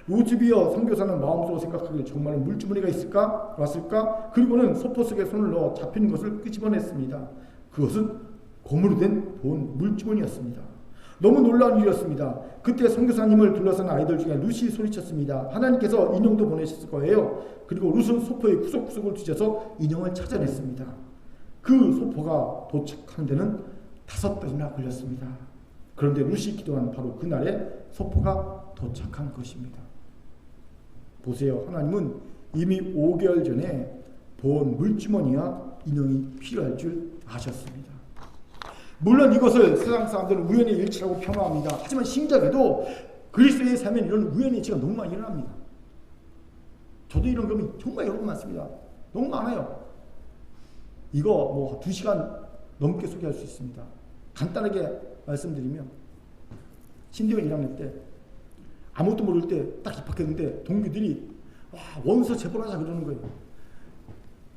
로즈 미어 선교사는 마음속으로 생각하기를 정말 물주머니가 왔을까? 그리고는 소포 속에 손을 넣어 잡힌 것을 끄집어냈습니다. 그것은 고무로 된 본 물주머니였습니다. 너무 놀라운 일이었습니다. 그때 선교사님을 둘러싼 아이들 중에 루시 소리쳤습니다. 하나님께서 인형도 보내셨을 거예요. 그리고 루스는 소포의 구석구석을 뒤져서 인형을 찾아냈습니다. 그 소포가 도착하는 데는 5달이나 걸렸습니다. 그런데 루시 기도한 바로 그날에 소포가 도착한 것입니다. 보세요. 하나님은 이미 5개월 전에 본 물주머니와 인형이 필요할 줄 아셨습니다. 물론 이것을 세상 사람들은 우연의 일치라고 폄하합니다. 하지만 신기하게도 그리스도의 삶엔 이런 우연의 일치가 너무 많이 일어납니다. 저도 이런 경험이 정말 여러 번 많습니다. 너무 많아요. 이거 뭐 2시간 넘게 소개할 수 있습니다. 간단하게 말씀드리면 신대원 1학년 때 아무것도 모를 때 딱 입학했는데 동기들이 원서 제본하자 그러는 거예요.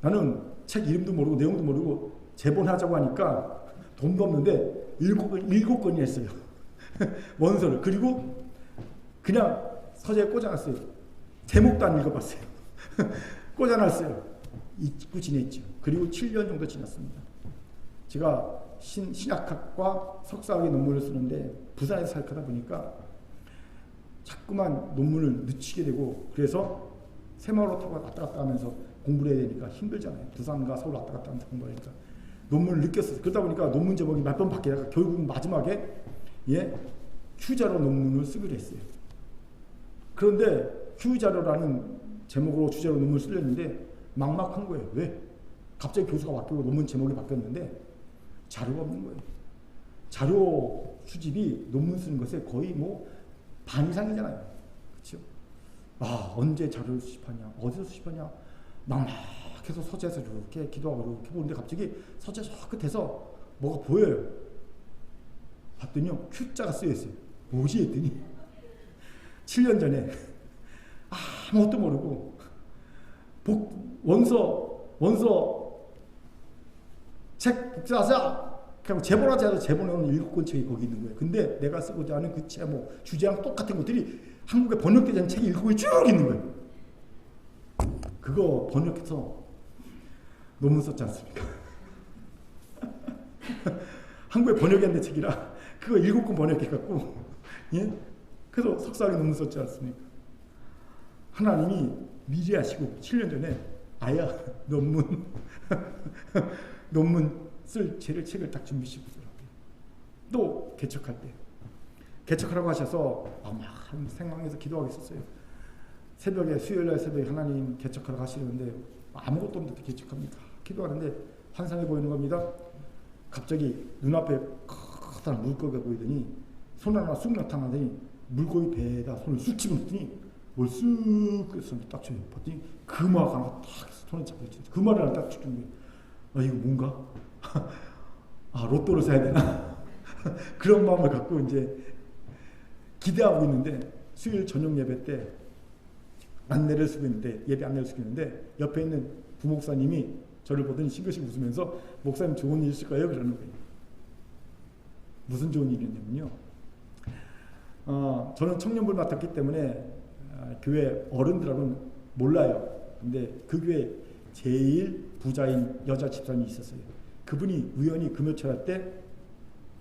나는 책 이름도 모르고 내용도 모르고 제본하자고 하니까 돈도 없는데 7권이 했어요. 원서를. 그리고 그냥 서재에 꽂아놨어요. 제목도 안 읽어봤어요. 꽂아놨어요. 잊고 지냈죠. 그리고 7년 정도 지났습니다. 제가 신학학과 석사학위 논문을 쓰는데 부산에서 살다 보니까 자꾸만 논문을 늦추게 되고 그래서 새마을호 타고 왔다 갔다 하면서 공부를 해야 되니까 힘들잖아요. 부산과 서울 왔다 갔다 하면서 공부하니까. 논문을 느꼈어요. 그러다 보니까 논문 제목이 몇 번 바뀌다가 결국 마지막에 Q자로 논문을 쓰기로 했어요. 그런데 Q자료라는 제목으로 주제로 논문을 쓰려는데 막막한 거예요. 왜? 갑자기 교수가 바뀌고 논문 제목이 바뀌었는데 자료가 없는 거예요. 자료 수집이 논문 쓰는 것에 거의 뭐 반 이상이잖아요. 그렇죠? 언제 자료를 수집하냐? 어디서 수집하냐? 막막해서 서재에서 이렇게 기도하고 이렇게 보는데 갑자기 서재 저 끝에서 뭐가 보여요. 봤더니요. Q자가 쓰여있어요. 뭐지 했더니 7년 전에 아무것도 모르고 원서 책 복사하자. 그리고 제본하자 해서 제본해놓은 7권 책이 거기 있는 거예요. 근데 내가 쓰고자 하는 그 제목, 주제랑 똑같은 것들이 한국에 번역되지 않은 책이 7권이 쭉 있는 거예요. 그거 번역해서 논문 썼지 않습니까? 한국에 번역이 안 된 책이라 그거 7권 번역해갖고 그래서 석사학위 논문 썼지 않습니까? 하나님이 미리 하시고 7년 전에 아야 논문 쓸 책을 딱 준비시키더라고요. 또 개척할 때 개척하라고 하셔서 막 생방에서 기도하고 있었어요. 새벽에 수요일날 새벽에 하나님 개척하러 가시는데 아무것도 없는데 개척합니다. 기도하는데 환상이 보이는 겁니다. 갑자기 눈앞에 커다란 물고기가 보이더니 손 하나 쑥 나타나더니 물고기 배에다 손을 쑥 집어넣더니 뭘 쑥 그래서 딱 줘요. 봤더니 금화가 하나 딱 손에 잡혀 있죠. 금화를 하나 딱 주는 거예요. 아 이거 뭔가? 아 로또를 사야 되나? 그런 마음을 갖고 이제 기대하고 있는데 수요일 저녁 예배 때 안내를 쓰고 있는데 예배 안내를 쓰고 있는데 옆에 있는 부목사님이 저를 보더니 싱긋싱긋 웃으면서 목사님 좋은 일 있을까요? 그러는 거예요. 무슨 좋은 일이냐면요. 저는 청년부를 맡았기 때문에 교회 어른들하고는 몰라요. 근데 그 교회 제일 부자인 여자 집사님이 있었어요. 그분이 우연히 금요철 때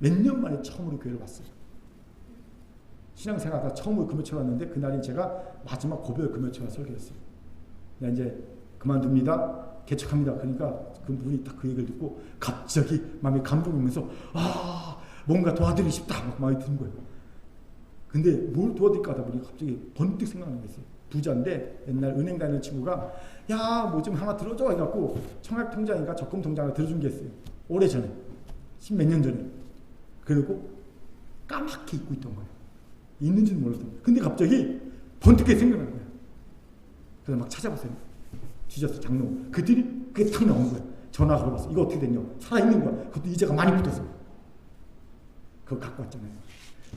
몇 년 만에 처음으로 교회를 왔어요. 신앙생활하다 처음으로 금요철 왔는데 그날이 제가 마지막 고별 금요철 설교였어요. 내가 이제 그만둡니다. 개척합니다. 그러니까 그분이 딱 그 얘기를 듣고 갑자기 마음이 감동이면서 뭔가 도와드리고 싶다 막 마음이 드는 거예요. 근데 뭘 도와드릴까 하다 보니 갑자기 번뜩 생각나는 게 있어요. 부자인데 옛날 은행 다니는 친구가 야 뭐 좀 하나 들어줘 해갖고 청약통장인가 적금통장을 들어준 게 있어요. 오래전에 10몇 년 전에. 그리고 까맣게 잊고 있던 거예요. 있는지는 몰랐던 거예요. 근데 갑자기 번뜩 생각나는 거예요. 그래서 막 찾아봤어요. 뒤졌어 장로. 그랬더니 그게 탁 나온 거예요. 전화 걸어봤어. 이거 어떻게 됐냐. 살아있는 거야. 그것도 이자가 많이 붙었어. 그거 갖고 왔잖아요.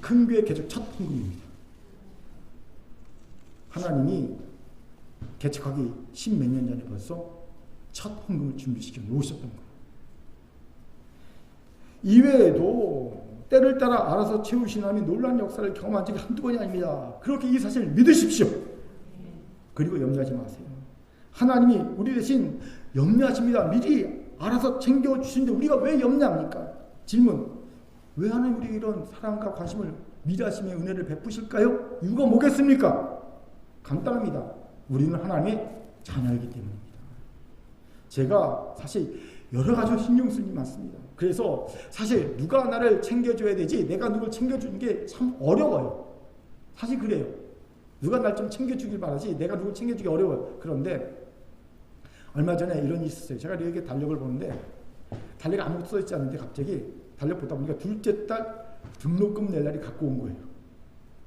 큰 교회 개척 첫 헌금입니다. 하나님이 개척하기 10몇 년 전에 벌써 첫 헌금을 준비시켜 놓으셨던 거예요. 이외에도 때를 따라 알아서 채우신 하나님이 놀라운 역사를 경험한 적이 한두 번이 아닙니다. 그렇게 이 사실을 믿으십시오. 그리고 염려하지 마세요. 하나님이 우리 대신 염려하십니다. 미리 알아서 챙겨주시는데 우리가 왜 염려합니까? 질문. 왜 하나님 우리에게 이런 사랑과 관심을 미리 하심의 은혜를 베푸실까요? 이유가 뭐겠습니까? 간단합니다. 우리는 하나님의 자녀이기 때문입니다. 제가 사실 여러 가지 신경 쓰는 게 많습니다. 그래서 사실 누가 나를 챙겨줘야 되지 내가 누굴 챙겨주는 게 참 어려워요. 사실 그래요. 누가 날 좀 챙겨주길 바라지 내가 누굴 챙겨주기 어려워요. 그런데 얼마 전에 이런 일이 있었어요. 제가 이렇게 달력을 보는데 달력에 아무것도 써있지 않는데 갑자기 달력 보다 보니까 둘째 딸 등록금 낼 날이 갖고 온 거예요.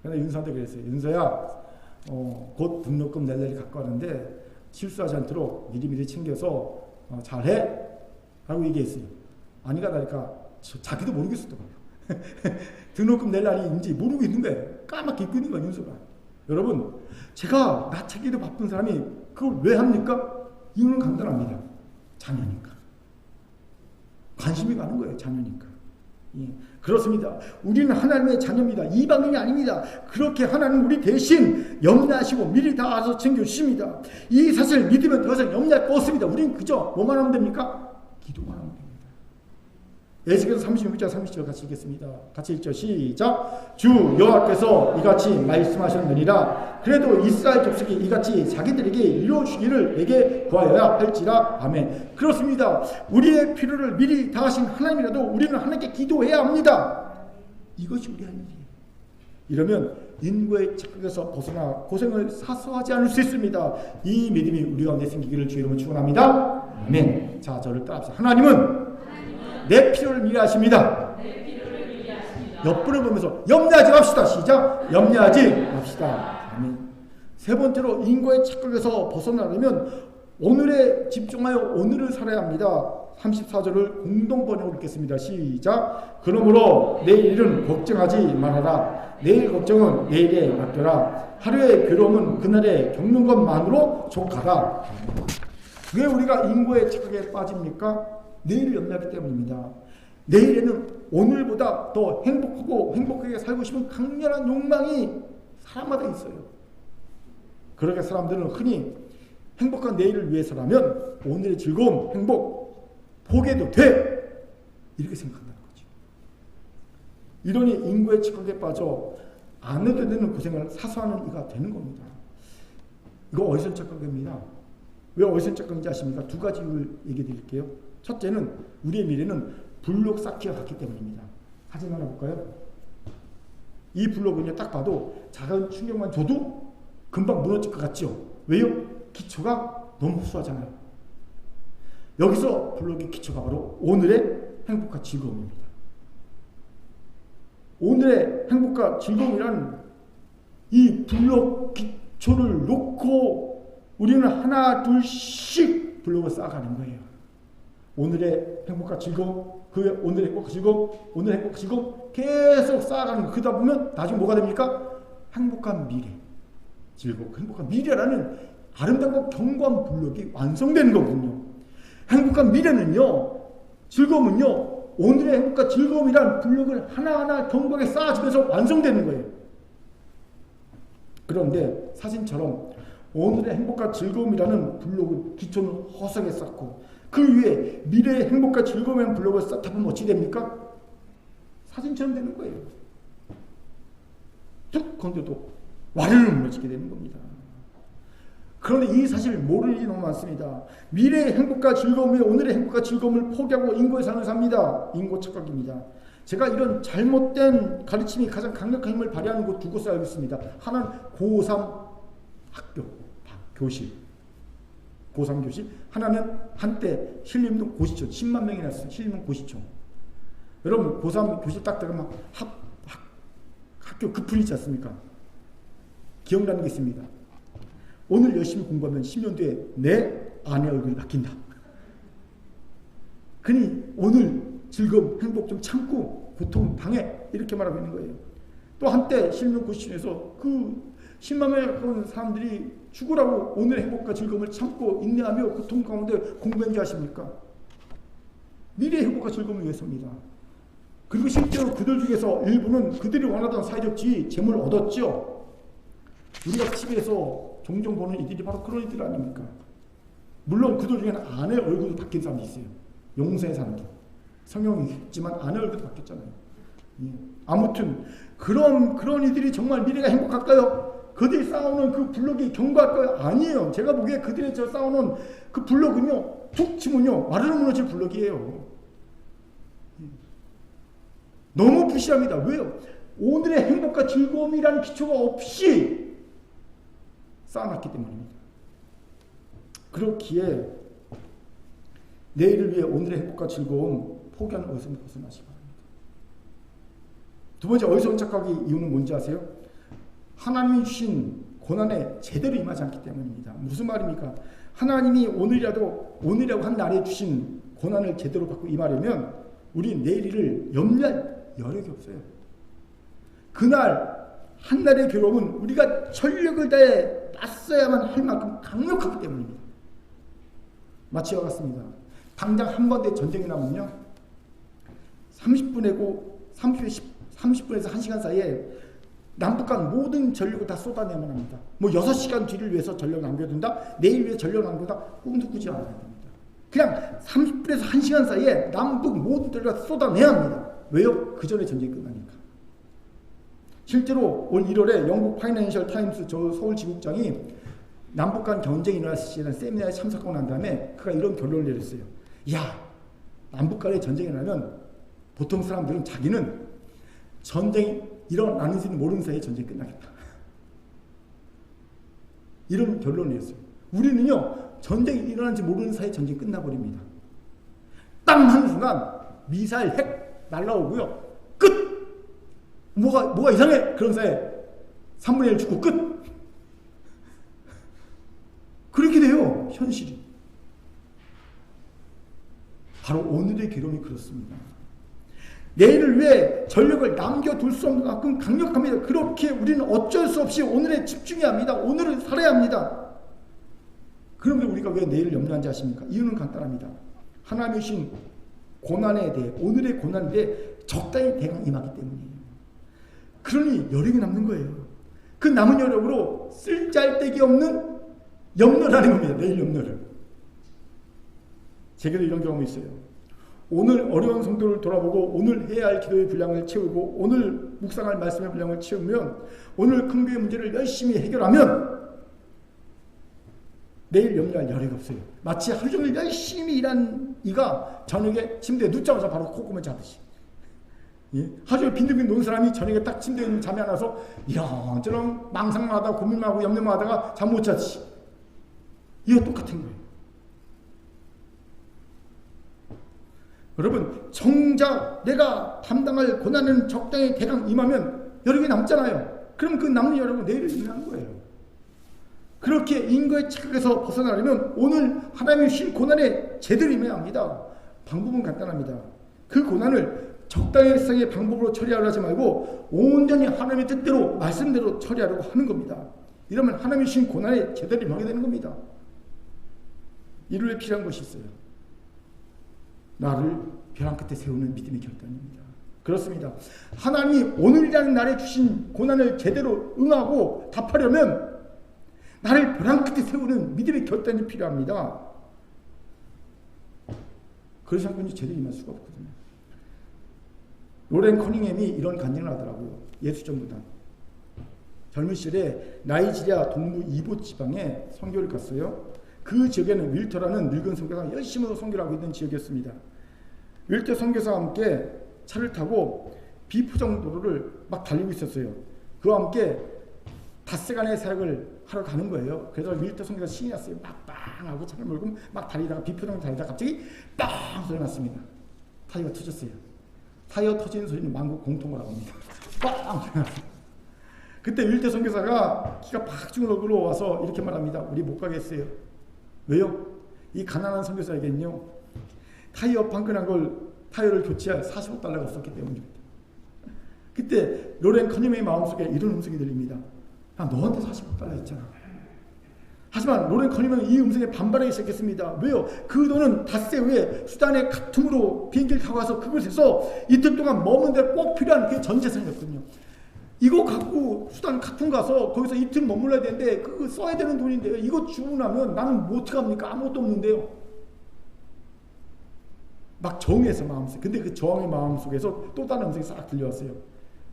그래서 윤서한테 그랬어요. 윤서야 곧 등록금 낼 날이 갖고 왔는데 실수하지 않도록 미리미리 챙겨서 잘해? 라고 얘기했어요. 아니가 다를까 자기도 모르겠었더라고요. 등록금 낼 날인지 모르고 있는 거예요. 까맣게 잊고 있는 거예요. 윤서가. 여러분 제가 나 챙기도 바쁜 사람이 그걸 왜 합니까? 이유는 간단합니다. 자녀니까. 관심이 가는 거예요. 자녀니까. 예, 그렇습니다. 우리는 하나님의 자녀입니다. 이방인이 아닙니다. 그렇게 하나님 우리 대신 염려하시고 미리 다 알아서 챙겨주십니다. 이 사실을 믿으면 더 이상 염려할 거 없습니다. 우리는 그저 뭐만 하면 됩니까? 기도만 하면 됩니다. 에스겔서 36장 30절 같이 읽겠습니다. 같이 읽죠. 시작. 주 여호와께서 이같이 말씀하셨느니라. 그래도 이스라엘 족속이 이같이 자기들에게 이루어주기를 내게 구하여야 할지라. 아멘. 그렇습니다. 우리의 필요를 미리 다하신 하나님이라도 우리는 하나님께 기도해야 합니다. 이것이 우리 할 일이에요. 이러면 인고의 착각에서 벗어나 고생을 사소하지 않을 수 있습니다. 이 믿음이 우리 가운데 생기기를 주의 이름으로 축원합니다. 아멘. 자, 저를 따라합시다. 하나님은 내 필요를 미리 하십니다. 옆분을 보면서 염려하지 맙시다. 시작. 염려하지 맙시다. 아멘. 세 번째로 인고의 착각에서 벗어나려면 오늘에 집중하여 오늘을 살아야 합니다. 34절을 공동 번역으로 읽겠습니다. 시작. 그러므로 내일 일은 걱정하지 말아라. 내일 걱정은 내일에 맡겨라. 하루의 괴로움은 그날에 겪는 것만으로 족하라. 왜 우리가 인고의 착각에 빠집니까? 내일을 염려하기 때문입니다. 내일에는 오늘보다 더 행복하고 행복하게 살고 싶은 강렬한 욕망이 사람마다 있어요. 그러게 사람들은 흔히 행복한 내일을 위해서라면 오늘의 즐거움, 행복 포기해도 돼! 이렇게 생각한다는 거죠. 이러니 인고의 착각에 빠져 안 해도 되는 고생을 사소하는 이가 되는 겁니다. 이거 어디서 착각입니다. 왜 어디서 착각인지 아십니까? 두 가지 이유를 얘기해 드릴게요. 첫째는 우리의 미래는 블록 쌓기와 같기 때문입니다. 사진 하나 볼까요? 이 블록은요 딱 봐도 작은 충격만 줘도 금방 무너질 것 같죠? 왜요? 기초가 너무 후하잖아요. 여기서 블록의 기초가 바로 오늘의 행복과 즐거움입니다. 오늘의 행복과 즐거움이란 이 블록 기초를 놓고 우리는 하나 둘씩 블록을 쌓아가는 거예요. 오늘의 행복과 즐거움, 그 오늘의 행복과 즐거움, 오늘의 행복과 즐거움 계속 쌓아가는 거. 그러다 보면 나중에 뭐가 됩니까? 행복한 미래, 즐거움, 행복한 미래라는 아름답고 견고한 블록이 완성되는 거거든요. 행복한 미래는요, 즐거움은요, 오늘의 행복과 즐거움이란 블록을 하나하나 견고하게 쌓아지면서 완성되는 거예요. 그런데 사진처럼 오늘의 행복과 즐거움이라는 블록을 기초는 허하게 쌓고 그 위에 미래의 행복과 즐거움이라는 블록을 쌓다 보면 어찌 됩니까? 사진처럼 되는 거예요. 툭 건드려도 와르르 무너지게 되는 겁니다. 그런데 이 사실을 모르는 일이 너무 많습니다. 미래의 행복과 즐거움이 오늘의 행복과 즐거움을 포기하고 인고의 삶을 삽니다. 인고 착각입니다. 제가 이런 잘못된 가르침이 가장 강력한 힘을 발휘하는 곳 두 곳을 알고 있습니다. 하나는 고3 학교, 교실, 고3 교실. 하나는 한때 신림동 고시촌, 10만 명이 났어요. 신림동 고시촌. 여러분 고3 교실 딱 들어가면 학교 그 풀 있지 않습니까? 기억나는 게 있습니다. 오늘 열심히 공부하면 10년 뒤에 내 아내 얼굴이 바뀐다. 그니 오늘 즐거움, 행복 좀 참고 고통 당해 이렇게 말하고 있는 거예요. 또 한때 실명 고시촌에서 그 10만 명에 가까운 사람들이 죽으라고 오늘의 행복과 즐거움을 참고 인내하며 고통 가운데 공부한 게 아십니까? 미래의 행복과 즐거움을 위해서입니다. 그리고 실제로 그들 중에서 일부는 그들이 원하던 사회적 지위, 재물을 얻었죠. 우리가 TV에서 종종 보는 이들이 바로 그런 이들 아닙니까? 물론 그들 중에는 아내 얼굴도 바뀐 사람이 있어요. 용서의 사람도. 성형이 했지만 아내 얼굴도 바뀌었잖아요. 예. 아무튼 그런 이들이 정말 미래가 행복할까요? 그들이 쌓아오는 그 블록이 견고할까요? 아니에요. 제가 보기에 그들이 저 쌓아오는 그 블록은요, 툭 치면요 와르르 무너질 블록이에요. 예. 너무 부시합니다. 왜요? 오늘의 행복과 즐거움이라는 기초가 없이 쌓아놨기 때문입니다. 그렇기에 내일을 위해 오늘의 행복과 즐거움 포기하는 어리석은 벗어나시기 바랍니다. 두 번째 어리석은 착각의 이유는 뭔지 아세요? 하나님이 주신 고난에 제대로 임하지 않기 때문입니다. 무슨 말입니까? 하나님이 오늘이라고 한 날에 주신 고난을 제대로 받고 임하려면 우리 내일을 염려할 여력이 없어요. 그날 한날의 괴로움은 우리가 전력을 다해 맞서야만 할 만큼 강력하기 때문입니다. 마치 이와 같습니다. 당장 한번대 전쟁이 나면요 30분에서 1시간 사이에 남북 간 모든 전력을 다 쏟아내야만 합니다. 뭐 6시간 뒤를 위해서 전력 남겨둔다, 내일 위해 전력 남겨둔다, 꿈도 꾸지 않아야 됩니다. 그냥 30분에서 1시간 사이에 남북 모든 전력을 쏟아내야 합니다. 왜요? 그 전에 전쟁이 끝나니까. 실제로 올 1월에 영국 파이낸셜 타임스 저 서울 지국장이 남북 간 전쟁이 일어났을 때 세미나에 참석하고 난 다음에 그가 이런 결론을 내렸어요. 야, 남북 간의 전쟁이 나면 보통 사람들은 자기는 전쟁이 일어나는지는 모르는 사이에 전쟁이 끝나겠다. 이런 결론을 내렸어요. 우리는요, 전쟁이 일어난지 모르는 사이에 전쟁이 끝나버립니다. 딱 하는 순간 미사일 핵 날라오고요. 끝! 뭐가 이상해! 그런 사이에 3분의 1 죽고 끝! 그렇게 돼요, 현실이. 바로 오늘의 괴로움이 그렇습니다. 내일을 위해 전력을 남겨둘 수 없는 만큼 강력합니다. 그렇게 우리는 어쩔 수 없이 오늘에 집중해야 합니다. 오늘을 살아야 합니다. 그런데 우리가 왜 내일을 염려한지 아십니까? 이유는 간단합니다. 하나님이 주신 고난에 대해, 오늘의 고난에 대해 적당히 대강 임하기 때문이에요. 그러니 여력이 남는 거예요. 그 남은 여력으로 쓸잘데기 없는 염려를 하는 겁니다. 내일 염려를. 제게도 이런 경험이 있어요. 오늘 어려운 성도를 돌아보고 오늘 해야 할 기도의 분량을 채우고 오늘 묵상할 말씀의 분량을 채우면 오늘 큰교의 문제를 열심히 해결하면 내일 염려할 여력이 없어요. 마치 하루 종일 열심히 일한 이가 저녁에 침대에 눕자마자 바로 콧구멍을 자듯이. 예? 하루 종일 빈둥빈둥 노는 사람이 저녁에 딱 침대에 있는 잠이 안 와서 이런저런 망상만 하다가 고민만 하고 염려만 하다가 잠 못 자지. 이거 똑같은 거예요. 여러분, 정작 내가 담당할 고난은 적당히 대강 임하면 여러 개 남잖아요. 그럼 그 남는 여러분 내일을 임하는 거예요. 그렇게 인거의 착각에서 벗어나려면 오늘 하나님이 주신 고난에 제대로 임해야 합니다. 방법은 간단합니다. 그 고난을 적당히성의 방법으로 처리하려 하지 말고 온전히 하나님의 뜻대로 말씀대로 처리하려고 하는 겁니다. 이러면 하나님이 주신 고난에 제대로 임하게 되는 겁니다. 이를 위해 필요한 것이 있어요. 나를 벼랑 끝에 세우는 믿음의 결단입니다. 그렇습니다. 하나님이 오늘이라는 날에 주신 고난을 제대로 응하고 답하려면 나를 벼랑 끝에 세우는 믿음의 결단이 필요합니다. 그래서 한 번도 제대로 임할 수가 없거든요. 로렌 커닝햄이 이런 간증을 하더라고요. 예수전도단. 젊은 시절에 나이지리아 동부 이보 지방에 선교를 갔어요. 그 지역에는 윌터라는 늙은 선교사가 열심히 선교를 하고 있는 지역이었습니다. 윌터 선교사와 함께 차를 타고 비포장 도로를 막 달리고 있었어요. 그와 함께 닷새간의 사역을 하러 가는 거예요. 그래서 윌터 선교사 신이 났어요. 막 빵 하고 차를 몰고 막 달리다가 비포장을 달리다가 갑자기 빵 소리 났습니다. 타이어가 터졌어요. 타이어 터지는 소리는 만국 공통어라고 합니다. 빵 소리 났어요. 그때 윌터 선교사가 키가 팍 죽은 얼굴로 와서 이렇게 말합니다. 우리 못 가겠어요. 왜요? 이 가난한 선교사에게는요, 타이어 빵끈한 걸 타이어를 교체할 45달러가 없었기 때문입니다. 그때 로렌 커닝햄의 마음속에 이런 음성이 들립니다. 야, 너한테 45달러 있잖아. 하지만 로렌 커닝햄은 이 음성에 반발하기 시작했습니다. 왜요? 그 돈은 닷새 후에 수단의 카툼으로 비행기를 타고 와서 그곳에서 이틀 동안 머무는 데 꼭 필요한 그 전 재산이었거든요. 이거 갖고 수단 카툰 가서 거기서 이틀 머물러야 되는데 그거 써야 되는 돈인데요. 이거 주고 나면 나는 뭐 어떡합니까? 아무것도 없는데요. 막 정해서 마음속에. 근데 그 저항의 마음속에서 또 다른 음성이 싹 들려왔어요.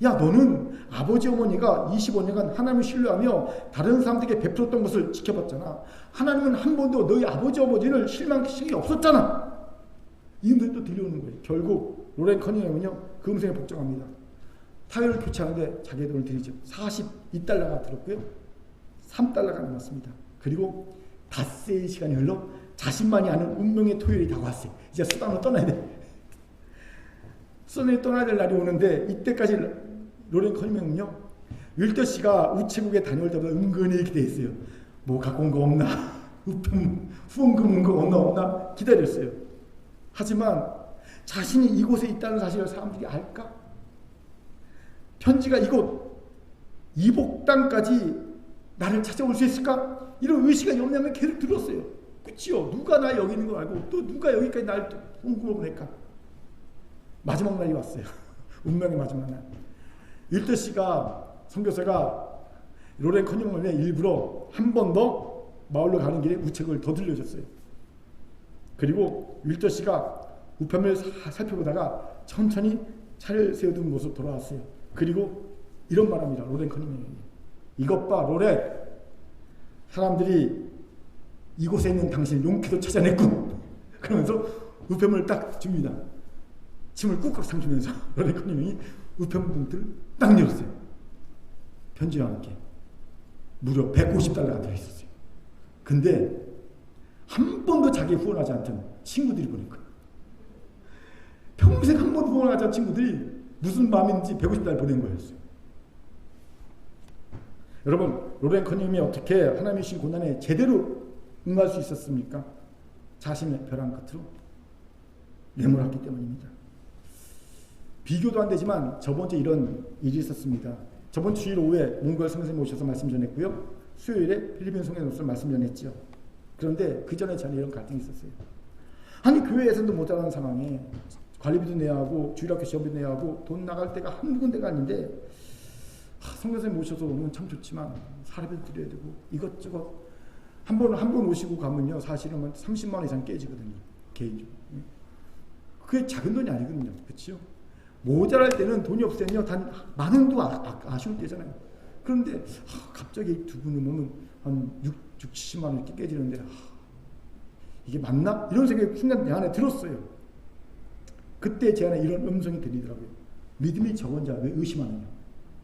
야, 너는 아버지 어머니가 25년간 하나님을 신뢰하며 다른 사람들에게 베풀었던 것을 지켜봤잖아. 하나님은 한 번도 너희 아버지 어머니를 실망시킨 적이 없었잖아. 이 음성이 또 들려오는 거예요. 결국 로렌 커닝햄은요, 그 음성에 복종합니다. 타이어를 교체하는데 자기의 돈을 들이죠. 42달러가 들었고요. 3달러가 남았습니다. 그리고 닷새의 시간이 흘러 자신만이 아는 운명의 토요일이 다가왔어요. 이제 수단으로 떠나야 돼. 수단으로 떠나야 될 날이 오는데 이때까지 로렌 커닝햄은요, 윌터 씨가 우체국에 다녀올 때보다 은근히 기대했어요. 뭐 갖고 온 거 없나? 후원금 온 거 없나? 기다렸어요. 하지만 자신이 이곳에 있다는 사실을 사람들이 알까? 편지가 이곳 이복 땅까지 나를 찾아올 수 있을까? 이런 의식과 염려가 계속 들었어요. 그치요? 누가 나 여기 있는 걸 알고 또 누가 여기까지 날 홍보를 보낼까? 마지막 날이 왔어요. 운명의 마지막 날. 윌터 씨가 선교사가 로렌 커닝햄에 일부러 한 번 더 마을로 가는 길에 우체국을 더 들려줬어요. 그리고 윌터 씨가 우편을 살펴보다가 천천히 차를 세워둔 모습 돌아왔어요. 그리고 이런 말합니다. 로렌 커닝햄이. 이것 봐, 로렌. 사람들이 이곳에 있는 당신을 용케도 찾아냈군. 그러면서 우편물을 딱 줍니다. 침을 꾹꾹 삼키면서 로렌 커닝햄이 우편 봉투를 딱 열었어요. 편지와 함께. 무려 150달러가 들어있었어요. 근데 한 번도 자기 후원하지 않던 친구들이 보낸 거예요. 평생 한 번도 후원하지 않은 친구들이 무슨 마음인지 150달러 보낸 거였어요. 여러분, 로렌 커닝햄이 어떻게 하나님이 주신 고난에 제대로 응할 수 있었습니까? 자신의 벼랑 끝으로 내몰았기 때문입니다. 비교도 안 되지만 저번 주에 이런 일이 있었습니다. 저번 주일 오후에 몽골 선생님 오셔서 말씀 전했고요. 수요일에 필리핀 성경으로서 말씀 전했죠. 그런데 그 전에 저는 이런 갈등이 있었어요. 아니, 교회에서도 못 자라는 상황에 관리비도 내야 하고 주일학교 시험비도 내야 하고 돈 나갈 데가 한 군데가 아닌데 성교사님 모셔서 오면 참 좋지만 사례비도 드려야 되고 이것저것 한 번 오시고 가면요 사실은 30만 원 이상 깨지거든요. 개인적으로. 그게 작은 돈이 아니거든요. 그렇죠? 모자랄 때는 돈이 없을 때는요 단 많은 돈 아쉬울 때잖아요. 그런데 갑자기 두 분을 보면 한 70만 원 이렇게 깨지는데 이게 맞나? 이런 생각이 순간 내 안에 들었어요. 그때 제 안에 이런 음성이 들리더라고요. 믿음이 적은 자 왜 의심하느냐.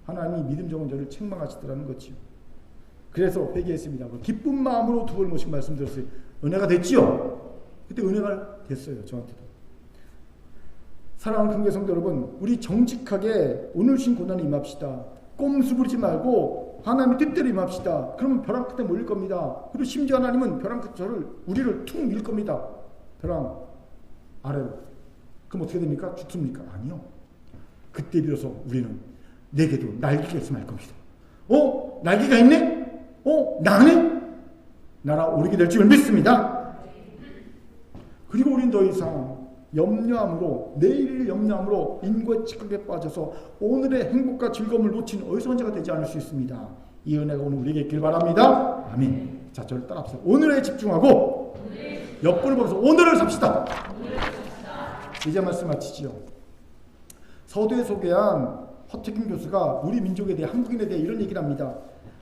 하나님이 믿음 적은 자를 책망하시더라는 거지요. 그래서 회개했습니다. 기쁜 마음으로 두 번 모시고 말씀드렸어요. 은혜가 됐지요. 그때 은혜가 됐어요. 저한테도. 사랑하는 금교 성도 여러분, 우리 정직하게 오늘 신 고난에 임합시다. 꼼수 부리지 말고 하나님의 뜻대로 임합시다. 그러면 벼랑 끝에 몰릴 겁니다. 그리고 심지어 하나님은 벼랑 끝에 우리를 툭 밀 겁니다. 벼랑 아래로. 그럼 어떻게 됩니까? 죽습니까? 아니요. 그때 비로소 우리는 내게도 날개가 있으면 할 겁니다. 날개가 있네? 나네? 날아오르게 될 줄 믿습니다. 그리고 우린 더 이상 염려함으로, 내일을 염려함으로 인고의 착각에 빠져서 오늘의 행복과 즐거움을 놓친 어리석은 자가 되지 않을 수 있습니다. 이 은혜가 오늘 우리에게 있길 바랍니다. 아멘. 자, 저를 따라합시다. 오늘에 집중하고 옆분을 보면서 오늘을 삽시다. 이제 말씀 마치지요. 서두에 소개한 허태균 교수가 우리 민족에 대해, 한국인에 대해 이런 얘기를 합니다.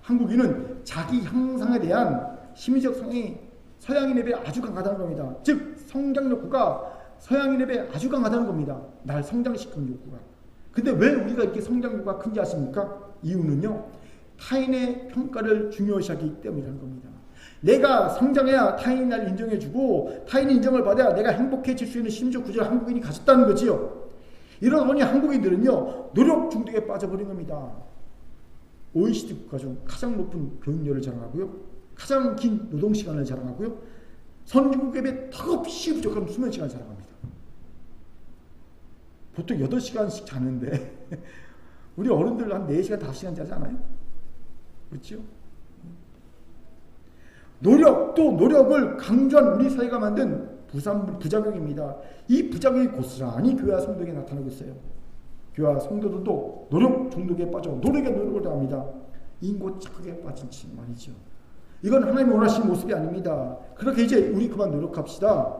한국인은 자기 형상에 대한 심리적 성향이 서양인에 비해 아주 강하다는 겁니다. 즉 성장 욕구가 서양인에 비해 아주 강하다는 겁니다. 날 성장시키는 욕구가. 근데 왜 우리가 이렇게 성장 욕구가 큰지 아십니까? 이유는요, 타인의 평가를 중요시하기 때문이라는 겁니다. 내가 성장해야 타인이 날 인정해주고 타인의 인정을 받아야 내가 행복해질 수 있는 심리적 구조를 한국인이 가졌다는 거지요. 이러다 보니 한국인들은요, 노력 중독에 빠져버린 겁니다. OECD 국가 중 가장 높은 교육열을 자랑하고요, 가장 긴 노동시간을 자랑하고요, 선진국에 비해 턱없이 부족한 수면시간을 자랑합니다. 보통 8시간씩 자는데 우리 어른들 한 4시간, 5시간 자지 않아요? 그렇죠? 노력을 강조한 우리 사회가 만든 부작용입니다. 이 부작용이 고스란히 교회와 성도에게 나타나고 있어요. 교회와 성도들도 노력 중독에 빠져 노력에 노력을 더합니다. 인고 착각에 빠진 말이죠. 이건 하나님이 원하시는 모습이 아닙니다. 그렇게 이제 우리 그만 노력합시다.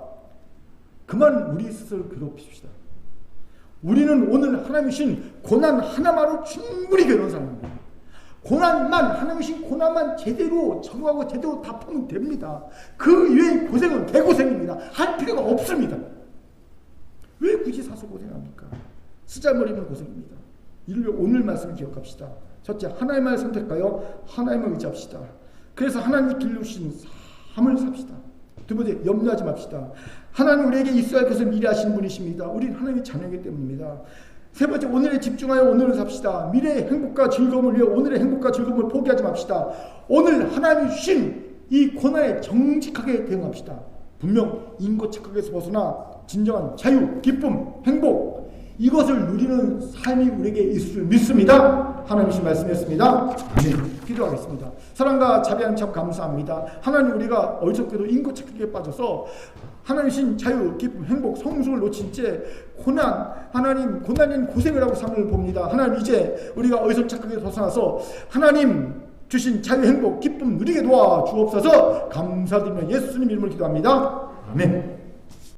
그만 우리 스스로 괴롭힙시다. 우리는 오늘 하나님이 주신 고난 하나만으로 충분히 괴로운 사람입니다. 하나님이 주신 고난만 제대로 적응하고 제대로 다 푸면 됩니다. 그 이외의 고생은 개고생입니다. 할 필요가 없습니다. 왜 굳이 사서 고생합니까? 쓰잘머리면 고생입니다. 이를 오늘 말씀을 기억합시다. 첫째, 하나님을 선택하여 하나님을 의지합시다. 그래서 하나님이 길러주신 삶을 삽시다. 두 번째, 염려하지 맙시다. 하나님 우리에게 있어야 할 것을 미리 하시는 분이십니다. 우리는 하나님의 자녀이기 때문입니다. 세 번째, 오늘에 집중하여 오늘을 삽시다. 미래의 행복과 즐거움을 위해 오늘의 행복과 즐거움을 포기하지 맙시다. 오늘 하나님이 주신 이 고난에 정직하게 대응합시다. 분명 인고 착각에서 벗어나 진정한 자유, 기쁨, 행복, 이것을 누리는 삶이 우리에게 있을 줄 믿습니다. 하나님의 말씀이었습니다. 아멘. 기도하겠습니다. 사랑과 자비하는 참 감사합니다. 하나님, 우리가 어리석게도 인고 착각에 빠져서 하나님신 자유, 기쁨, 행복, 성숙을 놓친 채 하나님 고난인 고생을 하고 삶을 봅니다. 하나님, 이제 우리가 어리석 착각에 벗어나서 하나님 주신 자유, 행복, 기쁨 누리게 도와 주옵소서. 감사드리며 예수님 이름으로 기도합니다. 아멘.